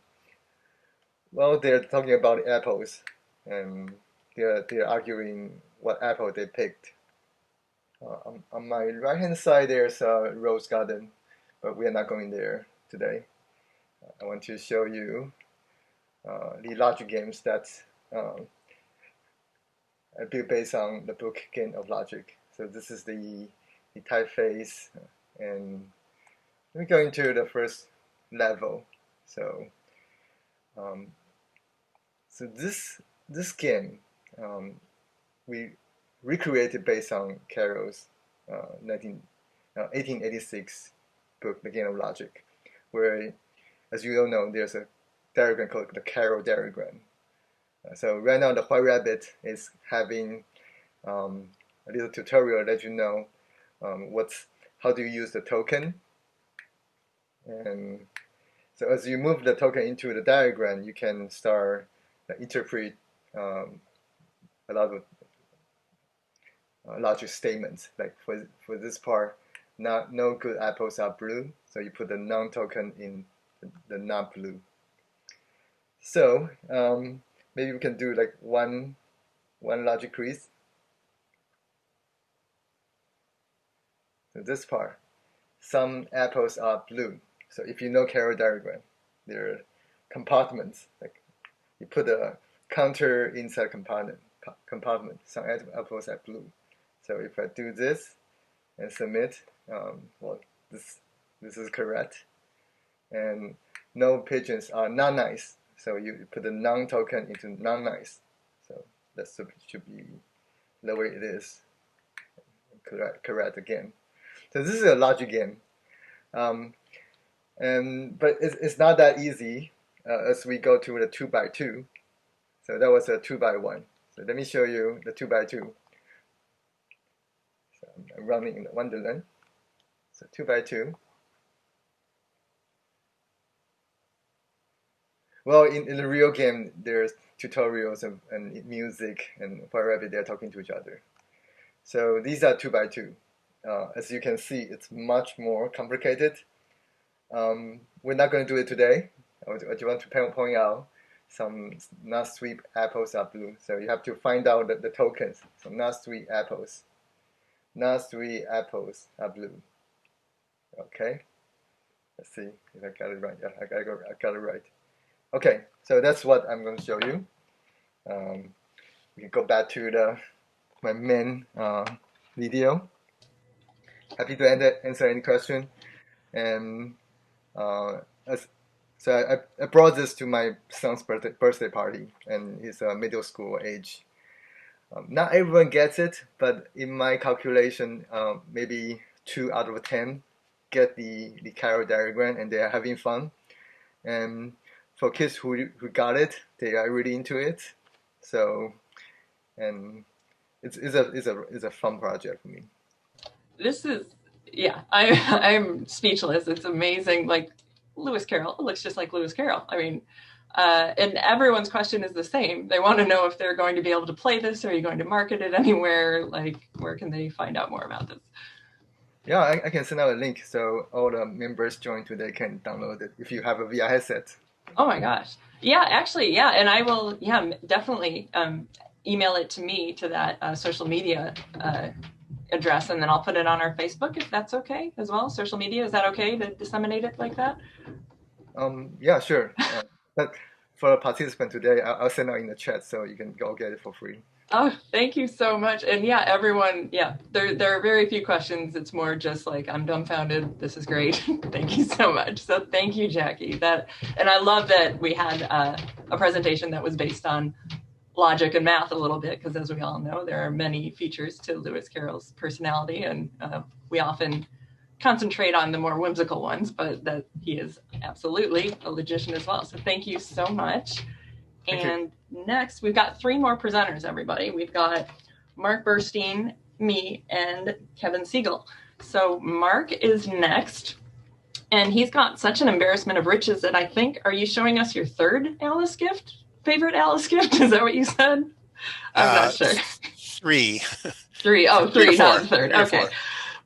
they're talking about apples, and they're arguing what apple they picked. On my right-hand side, there's a rose garden, but we are not going there today. I want to show you the logic games that are built based on the book Game of Logic. So this is the typeface, and let me go into the first level. So, this game we recreated based on Carroll's 1886 book, The Game of Logic, where, as you all know, there's a diagram called the Carroll diagram. So right now, the White Rabbit is having a little tutorial that you know how do you use the token. And so as you move the token into the diagram, you can start interpret a lot of logic statements. Like for this part, no good apples are blue, so you put the non-token in the not blue. So maybe we can do like one logic quiz. So this part, some apples are blue. So if you know Carroll diagram, there are compartments. Like you put a counter inside compartment. Some apples are blue. So if I do this and submit, well, this is correct. And no pigeons are not nice. So you put the non-token into non-nice. So that should be the way it is. Correct again. So this is a logic game. But it's not that easy as we go to the 2x2. So that was a 2x1. So let me show you the 2x2. So I'm running in the Wonderland. So 2x2. Well, in the real game, there's tutorials and music, and White Rabbit, they're talking to each other. So these are 2x2. As you can see, it's much more complicated. We're not going to do it today. I just want to point out some not sweet apples are blue. So you have to find out the tokens. So not sweet apples. Not sweet apples are blue. Okay. Let's see if I got it right. Yeah, I got it right. Okay, so that's what I'm going to show you. We can go back to my main video. Happy to answer any question. And so I brought this to my son's birthday party, and he's middle school age. Not everyone gets it, but in my calculation, maybe 2 out of 10 get the Carroll diagram, and they are having fun. And for kids who got it, they are really into it. So, and it's a fun project for me. This is, yeah, I'm speechless. It's amazing. Like Lewis Carroll, it looks just like Lewis Carroll. I mean, and everyone's question is the same. They want to know if they're going to be able to play this. Are you going to market it anywhere? Like, where can they find out more about this? Yeah, I can send out a link so all the members join today can download it if you have a VR headset. Oh my gosh. Yeah, actually, yeah. And I will, yeah, definitely email it to me to that social media address, and then I'll put it on our Facebook if that's okay as well. Social media, is that okay to disseminate it like that? Yeah, sure. But for a participant today, I'll send out in the chat so you can go get it for free. Oh, thank you so much. And yeah, everyone, yeah, there are very few questions. It's more just like, I'm dumbfounded. This is great. Thank you so much. So thank you, Jackie. And I love that we had a presentation that was based on logic and math a little bit, because as we all know, there are many features to Lewis Carroll's personality, and we often concentrate on the more whimsical ones, but that he is absolutely a logician as well. So thank you so much. And next, we've got 3 more presenters, everybody. We've got Mark Burstein, me, and Kevin Segall. So Mark is next, and he's got such an embarrassment of riches that I think, are you showing us your 3rd Alice gift? Favorite Alice gift? Is that what you said? I'm not sure. 3. 3. Oh, 3, not 3rd. Okay. 4.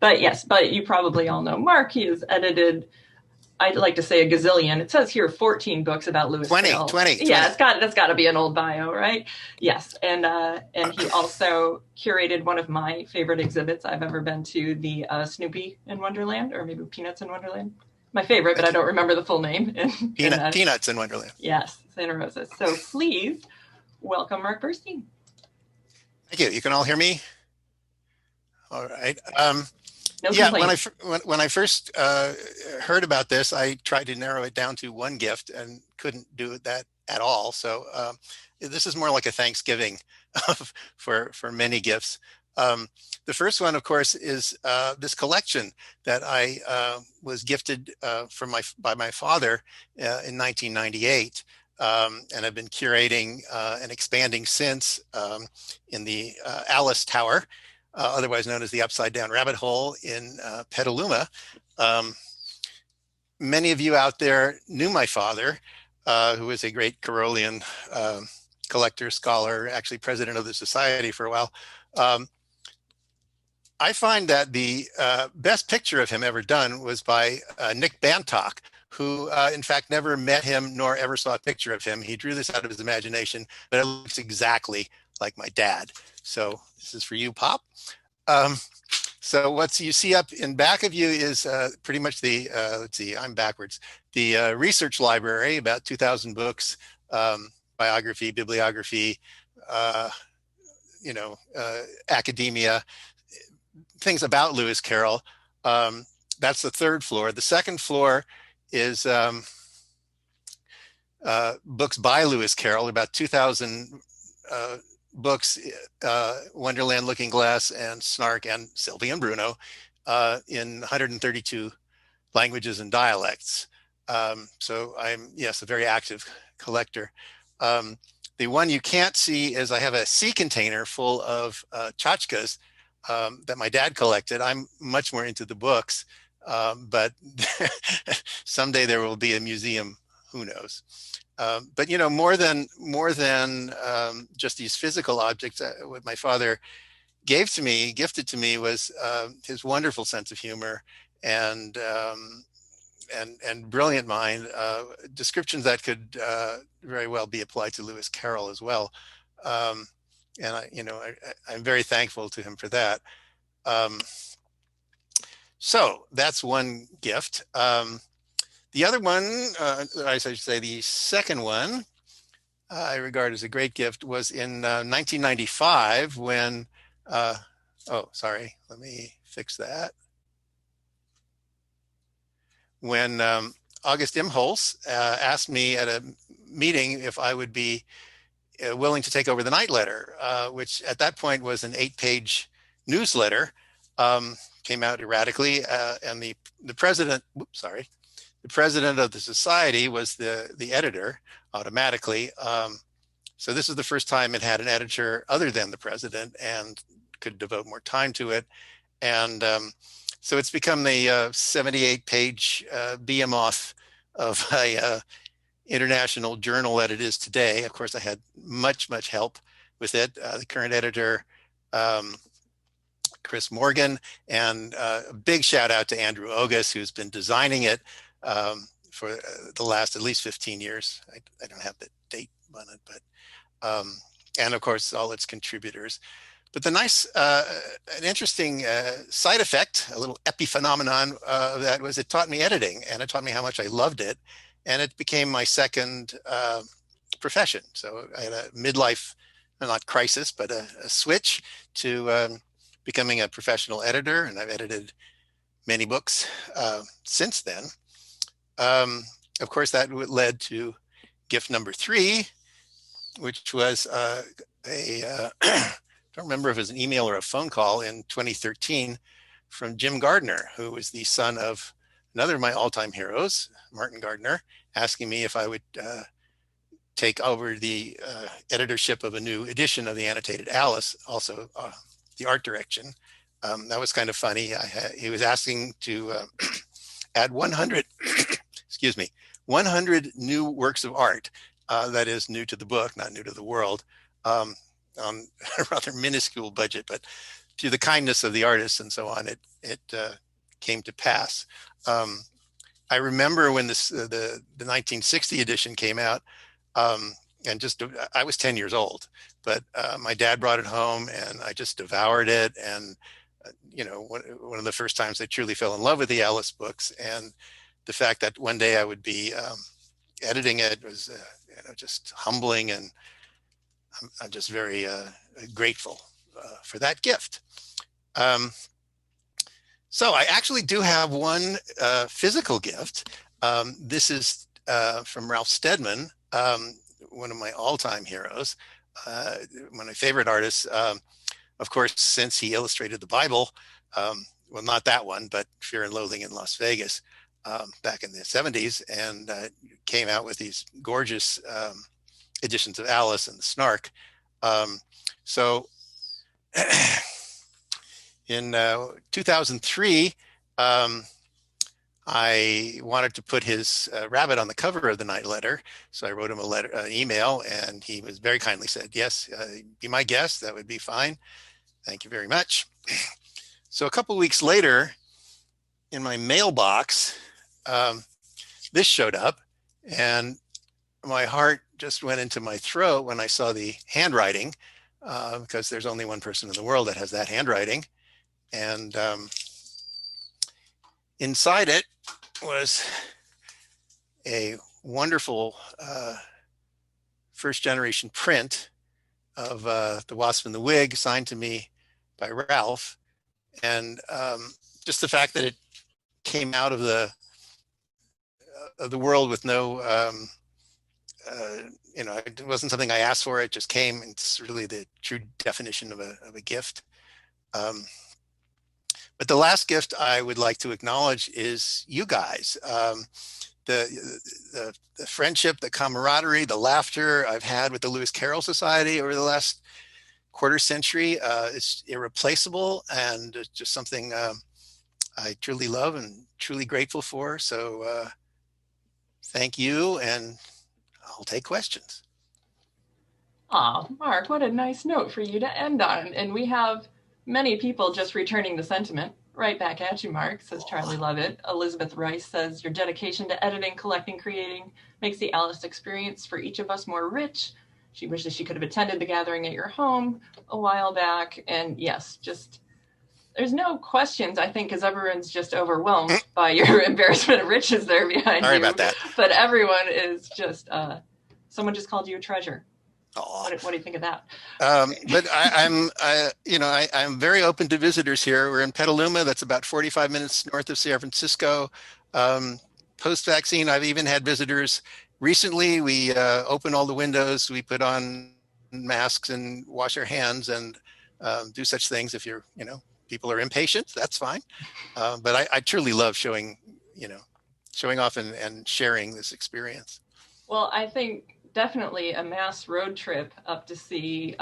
But yes, but you probably all know Mark. He has edited, I'd like to say a gazillion. It says here 14 books about Lewis Carroll. 20. Yeah, that's got to be an old bio, right? Yes, and he also curated one of my favorite exhibits I've ever been to, the Snoopy in Wonderland, or maybe Peanuts in Wonderland. My favorite, but I don't remember the full name. Peanuts in Wonderland. Yes, Santa Rosa. So please welcome Mark Burstein. Thank you. You can all hear me? All right. No yeah, complaints. when I first heard about this, I tried to narrow it down to one gift and couldn't do that at all. So this is more like a Thanksgiving for many gifts. The first one, of course, is this collection that I was gifted by my father in 1998, and I've been curating and expanding since in the Alice Tower, otherwise known as the Upside Down Rabbit Hole in Petaluma. Many of you out there knew my father, who was a great Carrollian collector, scholar, actually president of the society for a while. I find that the best picture of him ever done was by Nick Bantock, who in fact never met him nor ever saw a picture of him. He drew this out of his imagination, but it looks exactly like my dad. So this is for you, Pop. So what you see up in back of you is pretty much the, let's see, I'm backwards, the research library, about 2,000 books, biography, bibliography, academia, things about Lewis Carroll. That's the 3rd floor. The 2nd floor is books by Lewis Carroll, about 2,000 books, Wonderland, Looking Glass, and Snark, and Sylvie and Bruno, in 132 languages and dialects. So I'm, yes, a very active collector. The one you can't see is I have a sea container full of tchotchkes that my dad collected. I'm much more into the books, but someday there will be a museum, who knows. But you know, more than just these physical objects, what my father gifted to me was his wonderful sense of humor and brilliant mind, descriptions that could very well be applied to Lewis Carroll as well. And I'm very thankful to him for that. So that's one gift. The other one, I should say the second one, I regard as a great gift, was in 1995 when, oh, sorry, let me fix that. When August Imholz asked me at a meeting if I would be willing to take over the Nightletter, which at that point was an 8-page newsletter, came out erratically, and the president, the president of the society was the editor automatically. So this is the first time it had an editor other than the president and could devote more time to it. And so it's become the 78-page behemoth of a international journal that it is today. Of course, I had much help with it. The current editor, Chris Morgan, and a big shout out to Andrew Ogus, who's been designing it for the last at least 15 years. I don't have the date on it, but, and of course, all its contributors. But the nice, an interesting side effect, a little epiphenomenon of that was it taught me editing, and it taught me how much I loved it. And it became my second profession. So I had a midlife, not crisis, but a switch to becoming a professional editor. And I've edited many books since then. Of course, that led to gift number 3, which was I don't remember if it was an email or a phone call in 2013 from Jim Gardner, who was the son of another of my all-time heroes, Martin Gardner, asking me if I would take over the editorship of a new edition of the annotated Alice, also the art direction. That was kind of funny. He was asking to add 100, excuse me, 100 new works of art, that is new to the book, not new to the world, on a rather minuscule budget, but through the kindness of the artists and so on, it came to pass. I remember when the 1960 edition came out, and I was 10 years old, but my dad brought it home and I just devoured it. And, one of the first times I truly fell in love with the Alice books, and the fact that one day I would be editing it was just humbling, and I'm just very grateful for that gift. So I actually do have one physical gift. This is from Ralph Steadman, one of my all-time heroes, one of my favorite artists. Of course, since he illustrated the Bible, well, not that one, but Fear and Loathing in Las Vegas back in the 70s, and came out with these gorgeous editions of Alice and the Snark. So in 2003, I wanted to put his rabbit on the cover of the Night Letter. So I wrote him an email, and he was very kindly said, yes, be my guest. That would be fine. Thank you very much. So a couple of weeks later, in my mailbox, this showed up, and my heart just went into my throat when I saw the handwriting, because there's only one person in the world that has that handwriting. And inside it was a wonderful first generation print of The Wasp and the Wig, signed to me by Ralph. And just the fact that it came out of the world with no, it wasn't something I asked for. It just came. It's really the true definition of a gift. But the last gift I would like to acknowledge is you guys. The friendship, the camaraderie, the laughter I've had with the Lewis Carroll Society over the last quarter century, it's irreplaceable, and it's just something I truly love and truly grateful for. So thank you, and I'll take questions. Aw, Mark, what a nice note for you to end on. And we have many people just returning the sentiment. Right back at you, Mark, says Charlie Lovett. Elizabeth Rice says, your dedication to editing, collecting, creating makes the Alice experience for each of us more rich. She wishes she could have attended the gathering at your home a while back. And yes, just, there's no questions, I think, because everyone's just overwhelmed by your embarrassment of riches there behind you. Sorry about that. But everyone is just, someone just called you a treasure. What do you think of that? But I'm very open to visitors here. We're in Petaluma. That's about 45 minutes north of San Francisco. Post-vaccine, I've even had visitors. Recently, we open all the windows. We put on masks and wash our hands and do such things. If people are impatient, that's fine. But I truly love showing off and sharing this experience. Well, I think definitely a mass road trip up to see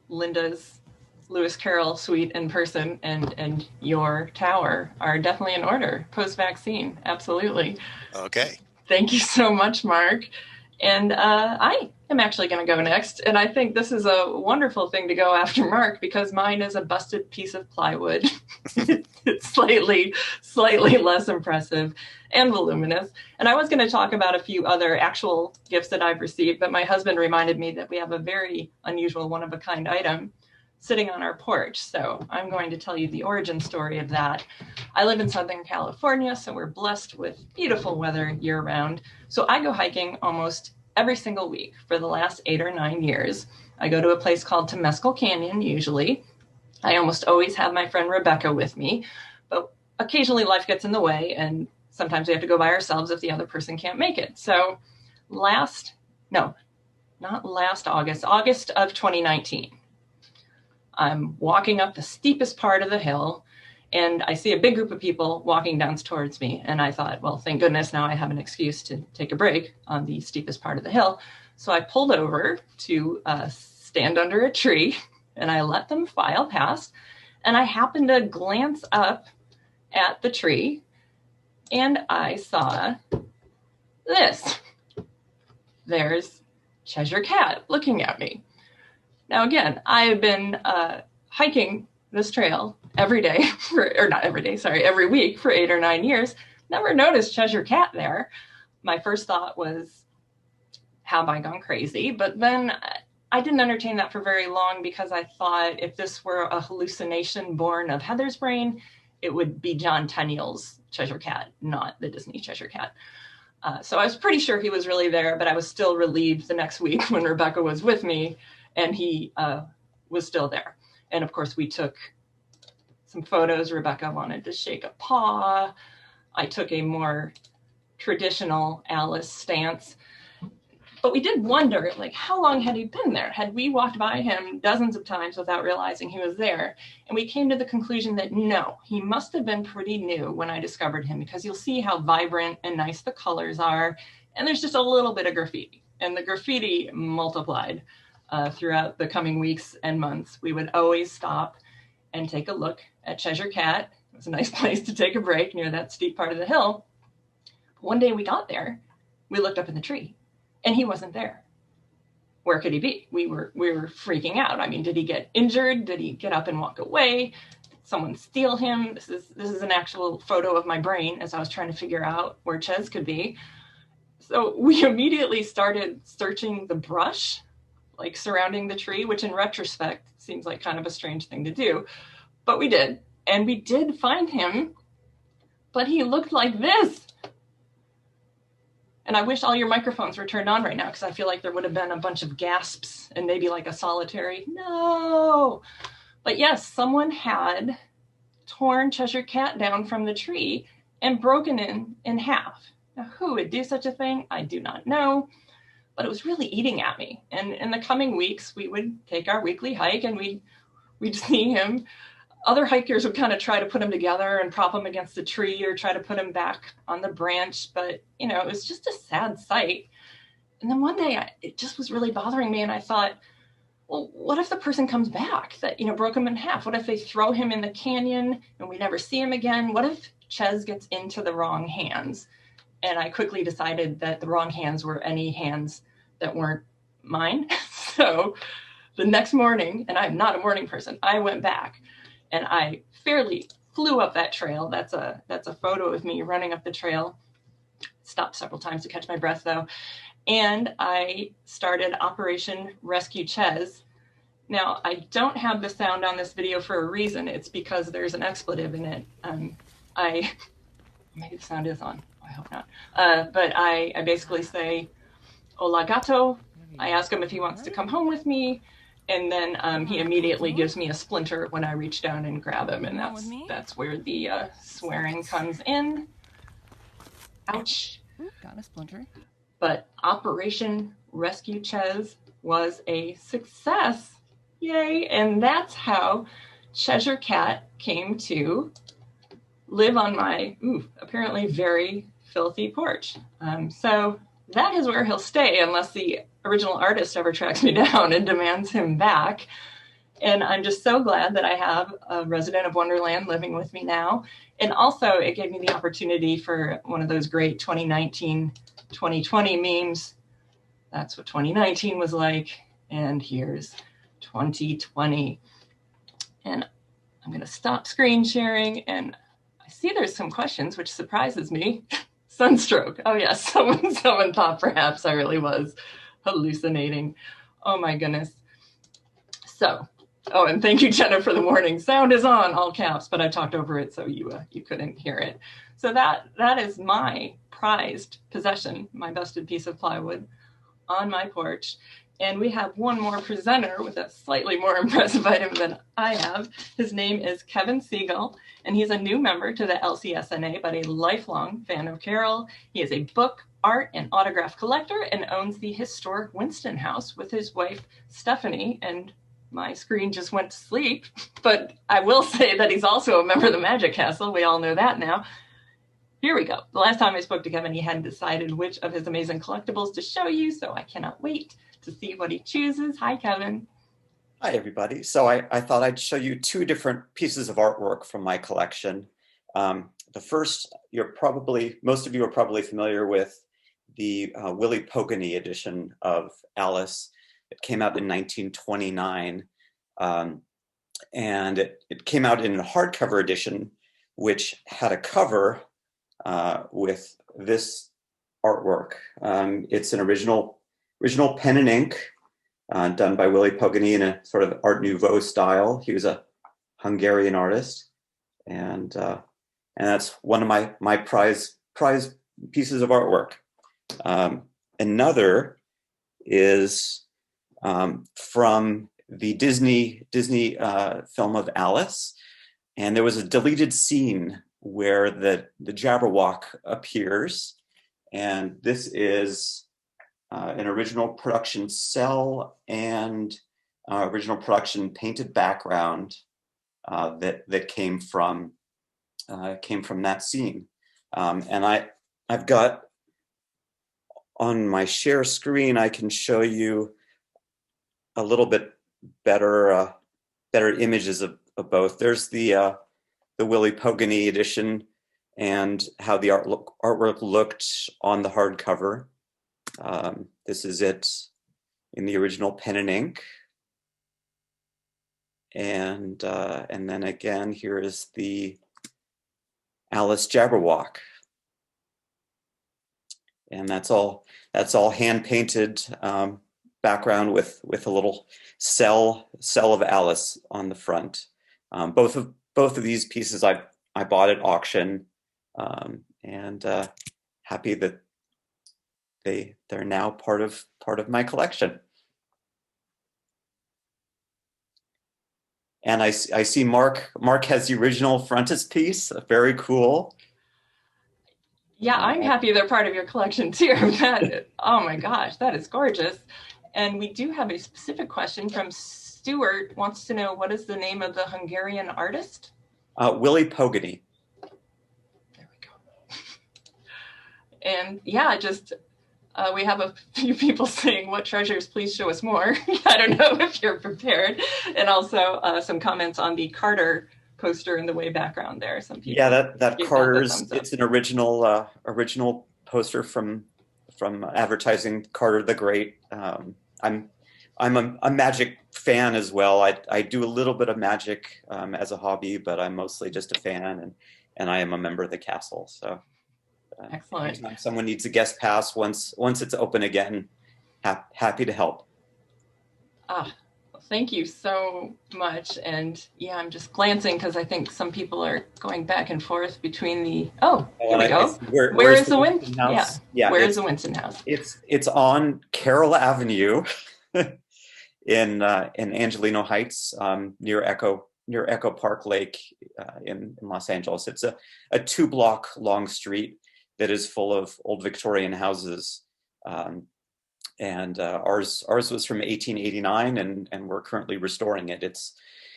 Linda's Lewis Carroll suite in person and your tower are definitely in order post-vaccine. Absolutely. Okay. Thank you so much, Mark. And I am actually going to go next. And I think this is a wonderful thing to go after Mark, because mine is a busted piece of plywood. It's slightly less impressive and voluminous. And I was going to talk about a few other actual gifts that I've received, but my husband reminded me that we have a very unusual one-of-a-kind item sitting on our porch. So I'm going to tell you the origin story of that. I live in Southern California, so we're blessed with beautiful weather year-round. So I go hiking almost every single week for the last 8 or 9 years. I go to a place called Temescal Canyon, usually. I almost always have my friend Rebecca with me, but occasionally life gets in the way, and sometimes we have to go by ourselves if the other person can't make it. So last no, not last August, August of 2019. I'm walking up the steepest part of the hill and I see a big group of people walking down towards me. And I thought, well, thank goodness now I have an excuse to take a break on the steepest part of the hill. So I pulled over to stand under a tree and I let them file past. And I happened to glance up at the tree and I saw this. There's Cheshire Cat looking at me. Now, again, I have been hiking this trail every day, every week for 8 or 9 years. Never noticed Cheshire Cat there. My first thought was, have I gone crazy? But then I didn't entertain that for very long because I thought if this were a hallucination born of Heather's brain, it would be John Tenniel's Cheshire Cat, not the Disney Cheshire Cat. So I was pretty sure he was really there, but I was still relieved the next week when Rebecca was with me and he was still there. And of course, we took some photos. Rebecca wanted to shake a paw. I took a more traditional Alice stance. But we did wonder, like, how long had he been there? Had we walked by him dozens of times without realizing he was there? And we came to the conclusion that no, he must have been pretty new when I discovered him, because you'll see how vibrant and nice the colors are. And there's just a little bit of graffiti. And the graffiti multiplied throughout the coming weeks and months. We would always stop and take a look at Cheshire Cat. It was a nice place to take a break near that steep part of the hill. One day we got there, we looked up in the tree. And he wasn't there. Where could he be? We were freaking out. I mean, did he get injured? Did he get up and walk away? Did someone steal him? This is an actual photo of my brain as I was trying to figure out where Ches could be. So we immediately started searching the brush, like surrounding the tree, which in retrospect seems like kind of a strange thing to do. But we did. And we did find him. But he looked like this. And I wish all your microphones were turned on right now because I feel like there would have been a bunch of gasps and maybe like a solitary, no. But yes, someone had torn Cheshire Cat down from the tree and broken it in half. Now, who would do such a thing? I do not know, but it was really eating at me. And in the coming weeks, we would take our weekly hike and we'd see him. Other hikers would kind of try to put him together and prop him against the tree or try to put him back on the branch. But, you know, it was just a sad sight. And then one day it just was really bothering me. And I thought, well, what if the person comes back that, you know, broke him in half? What if they throw him in the canyon and we never see him again? What if Ches gets into the wrong hands? And I quickly decided that the wrong hands were any hands that weren't mine. So the next morning, and I'm not a morning person, I went back. And I fairly flew up that trail. That's a photo of me running up the trail. Stopped several times to catch my breath though. And I started Operation Rescue Ches. Now, I don't have the sound on this video for a reason. It's because there's an expletive in it. Maybe the sound is on. I hope not. But I basically say, hola gato. I ask him if he wants to come home with me. And then he immediately gives me a splinter when I reach down and grab him. And that's where the swearing comes in. Ouch. Got a splinter. But Operation Rescue Ches was a success. Yay. And that's how Cheshire Cat came to live on my apparently very filthy porch. So that is where he'll stay unless the original artist ever tracks me down and demands him back. And I'm just so glad that I have a resident of Wonderland living with me now. And also it gave me the opportunity for one of those great 2019-2020 memes. That's what 2019 was like. And here's 2020. And I'm going to stop screen sharing. And I see there's some questions, which surprises me. Sunstroke. Oh yes, someone thought perhaps I really was hallucinating. Oh my goodness. So, and thank you, Jenna, for the warning. Sound is on, all caps, but I talked over it so you couldn't hear it. So that is my prized possession, my busted piece of plywood on my porch. And we have one more presenter with a slightly more impressive item than I have. His name is Kevin Segall, and he's a new member to the LCSNA, but a lifelong fan of Carroll. He is a book, art, and autograph collector and owns the historic Winston House with his wife, Stephanie. And my screen just went to sleep, but I will say that he's also a member of the Magic Castle. We all know that now. Here we go. The last time I spoke to Kevin, he hadn't decided which of his amazing collectibles to show you, so I cannot wait to see what he chooses. Hi, Kevin. Hi, everybody. So I thought I'd show you two different pieces of artwork from my collection. The first, most of you are probably familiar with the Willie Pogany edition of Alice. It came out in 1929, and it came out in a hardcover edition, which had a cover with this artwork. It's an original pen and ink done by Willie Pogany in a sort of Art Nouveau style. He was a Hungarian artist, and that's one of my prize pieces of artwork. Another is from the Disney film of Alice, and there was a deleted scene where the Jabberwock appears, and this is an original production cell and original production painted background that came from that scene. And I've got on my share screen, I can show you a little bit better images of both. There's the Willie Pogany edition and how the artwork looked on the hardcover. This is it in the original pen and ink. And then again, here is the Alice Jabberwock. And that's all hand painted background with a little cell of Alice on the front. Both of these pieces I bought at auction, and happy that they're now part of my collection. And I see Mark has the original frontispiece, very cool. Yeah, I'm happy they're part of your collection too. Oh my gosh, that is gorgeous. And we do have a specific question from Stuart, wants to know, what is the name of the Hungarian artist? Willie Pogany. There we go. And yeah, we have a few people saying, what treasures, please show us more. I don't know if you're prepared. And also some comments on the Carter poster in the way background there. Some people. Yeah, that Carter's, it's an original poster from advertising Carter the Great. I'm a magic fan as well. I do a little bit of magic as a hobby, but I'm mostly just a fan, and I am a member of the castle. So excellent. Anytime someone needs a guest pass once it's open again, happy to help. Thank you so much. And yeah, I'm just glancing because I think some people are going back and forth between the. Here we go. Where is the Winston House? Yeah. Where is the Winston House? It's on Carroll Avenue in Angelino Heights, near Echo Park Lake in Los Angeles. It's a 2-block long street that is full of old Victorian houses. And ours was from 1889, and we're currently restoring it.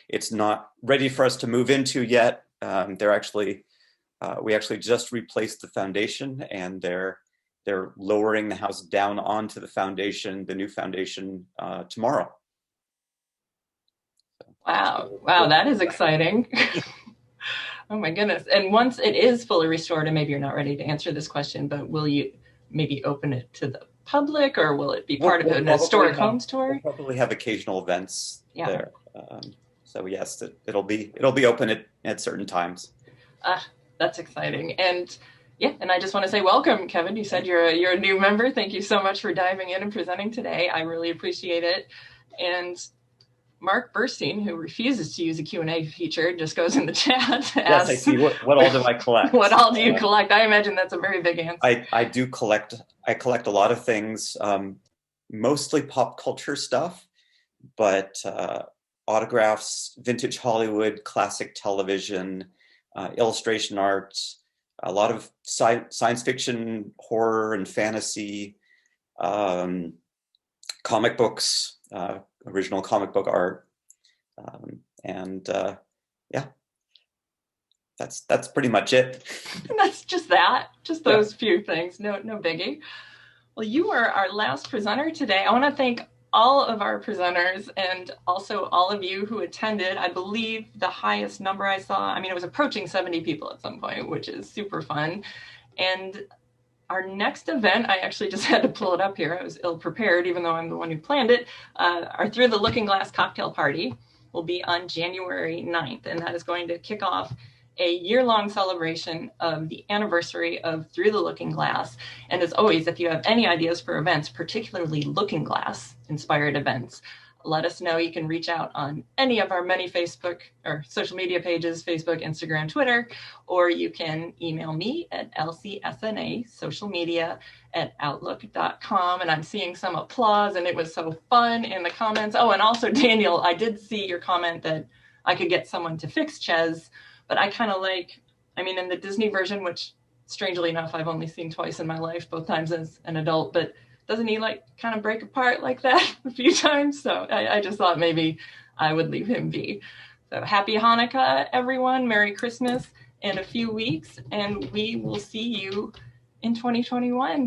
It's not ready for us to move into yet. We actually just replaced the foundation, and they're lowering the house down onto the foundation, the new foundation, tomorrow. Wow, that is exciting. Oh my goodness. And once it is fully restored, and maybe you're not ready to answer this question, but will you maybe open it to the public, or will it be part of an historic homes tour? We'll probably have occasional events there. So yes, it'll be open at certain times. That's exciting. And yeah, and I just want to say welcome, Kevin. You said you're a new member. Thank you so much for diving in and presenting today. I really appreciate it. And Mark Burstein, who refuses to use a Q&A feature, just goes in the chat. Yes, I see. What all do I collect? What all do you collect? I imagine that's a very big answer. I do collect. I collect a lot of things. mostly pop culture stuff, but autographs, vintage Hollywood, classic television, illustration art, a lot of science fiction, horror and fantasy, comic books, original comic book art, and yeah, that's pretty much it. That's just those few things. No biggie. Well, you are our last presenter today. I want to thank all of our presenters and also all of you who attended. I believe the highest number I saw, it was approaching 70 people at some point, which is super fun. And our next event, I actually just had to pull it up here. I was ill prepared, even though I'm the one who planned it. Our Through the Looking Glass cocktail party will be on January 9th, and that is going to kick off a year-long celebration of the anniversary of Through the Looking Glass. And as always, if you have any ideas for events, particularly Looking Glass inspired events, let us know. You can reach out on any of our many Facebook or social media pages, Facebook, Instagram, Twitter, or you can email me at LCSNA social media @outlook.com. And I'm seeing some applause, and it was so fun in the comments. Oh, and also Daniel, I did see your comment that I could get someone to fix Ches, but I kind of in the Disney version, which strangely enough, I've only seen twice in my life, both times as an adult, but doesn't he kind of break apart like that a few times? So I just thought maybe I would leave him be. So happy Hanukkah, everyone. Merry Christmas in a few weeks, and we will see you in 2021.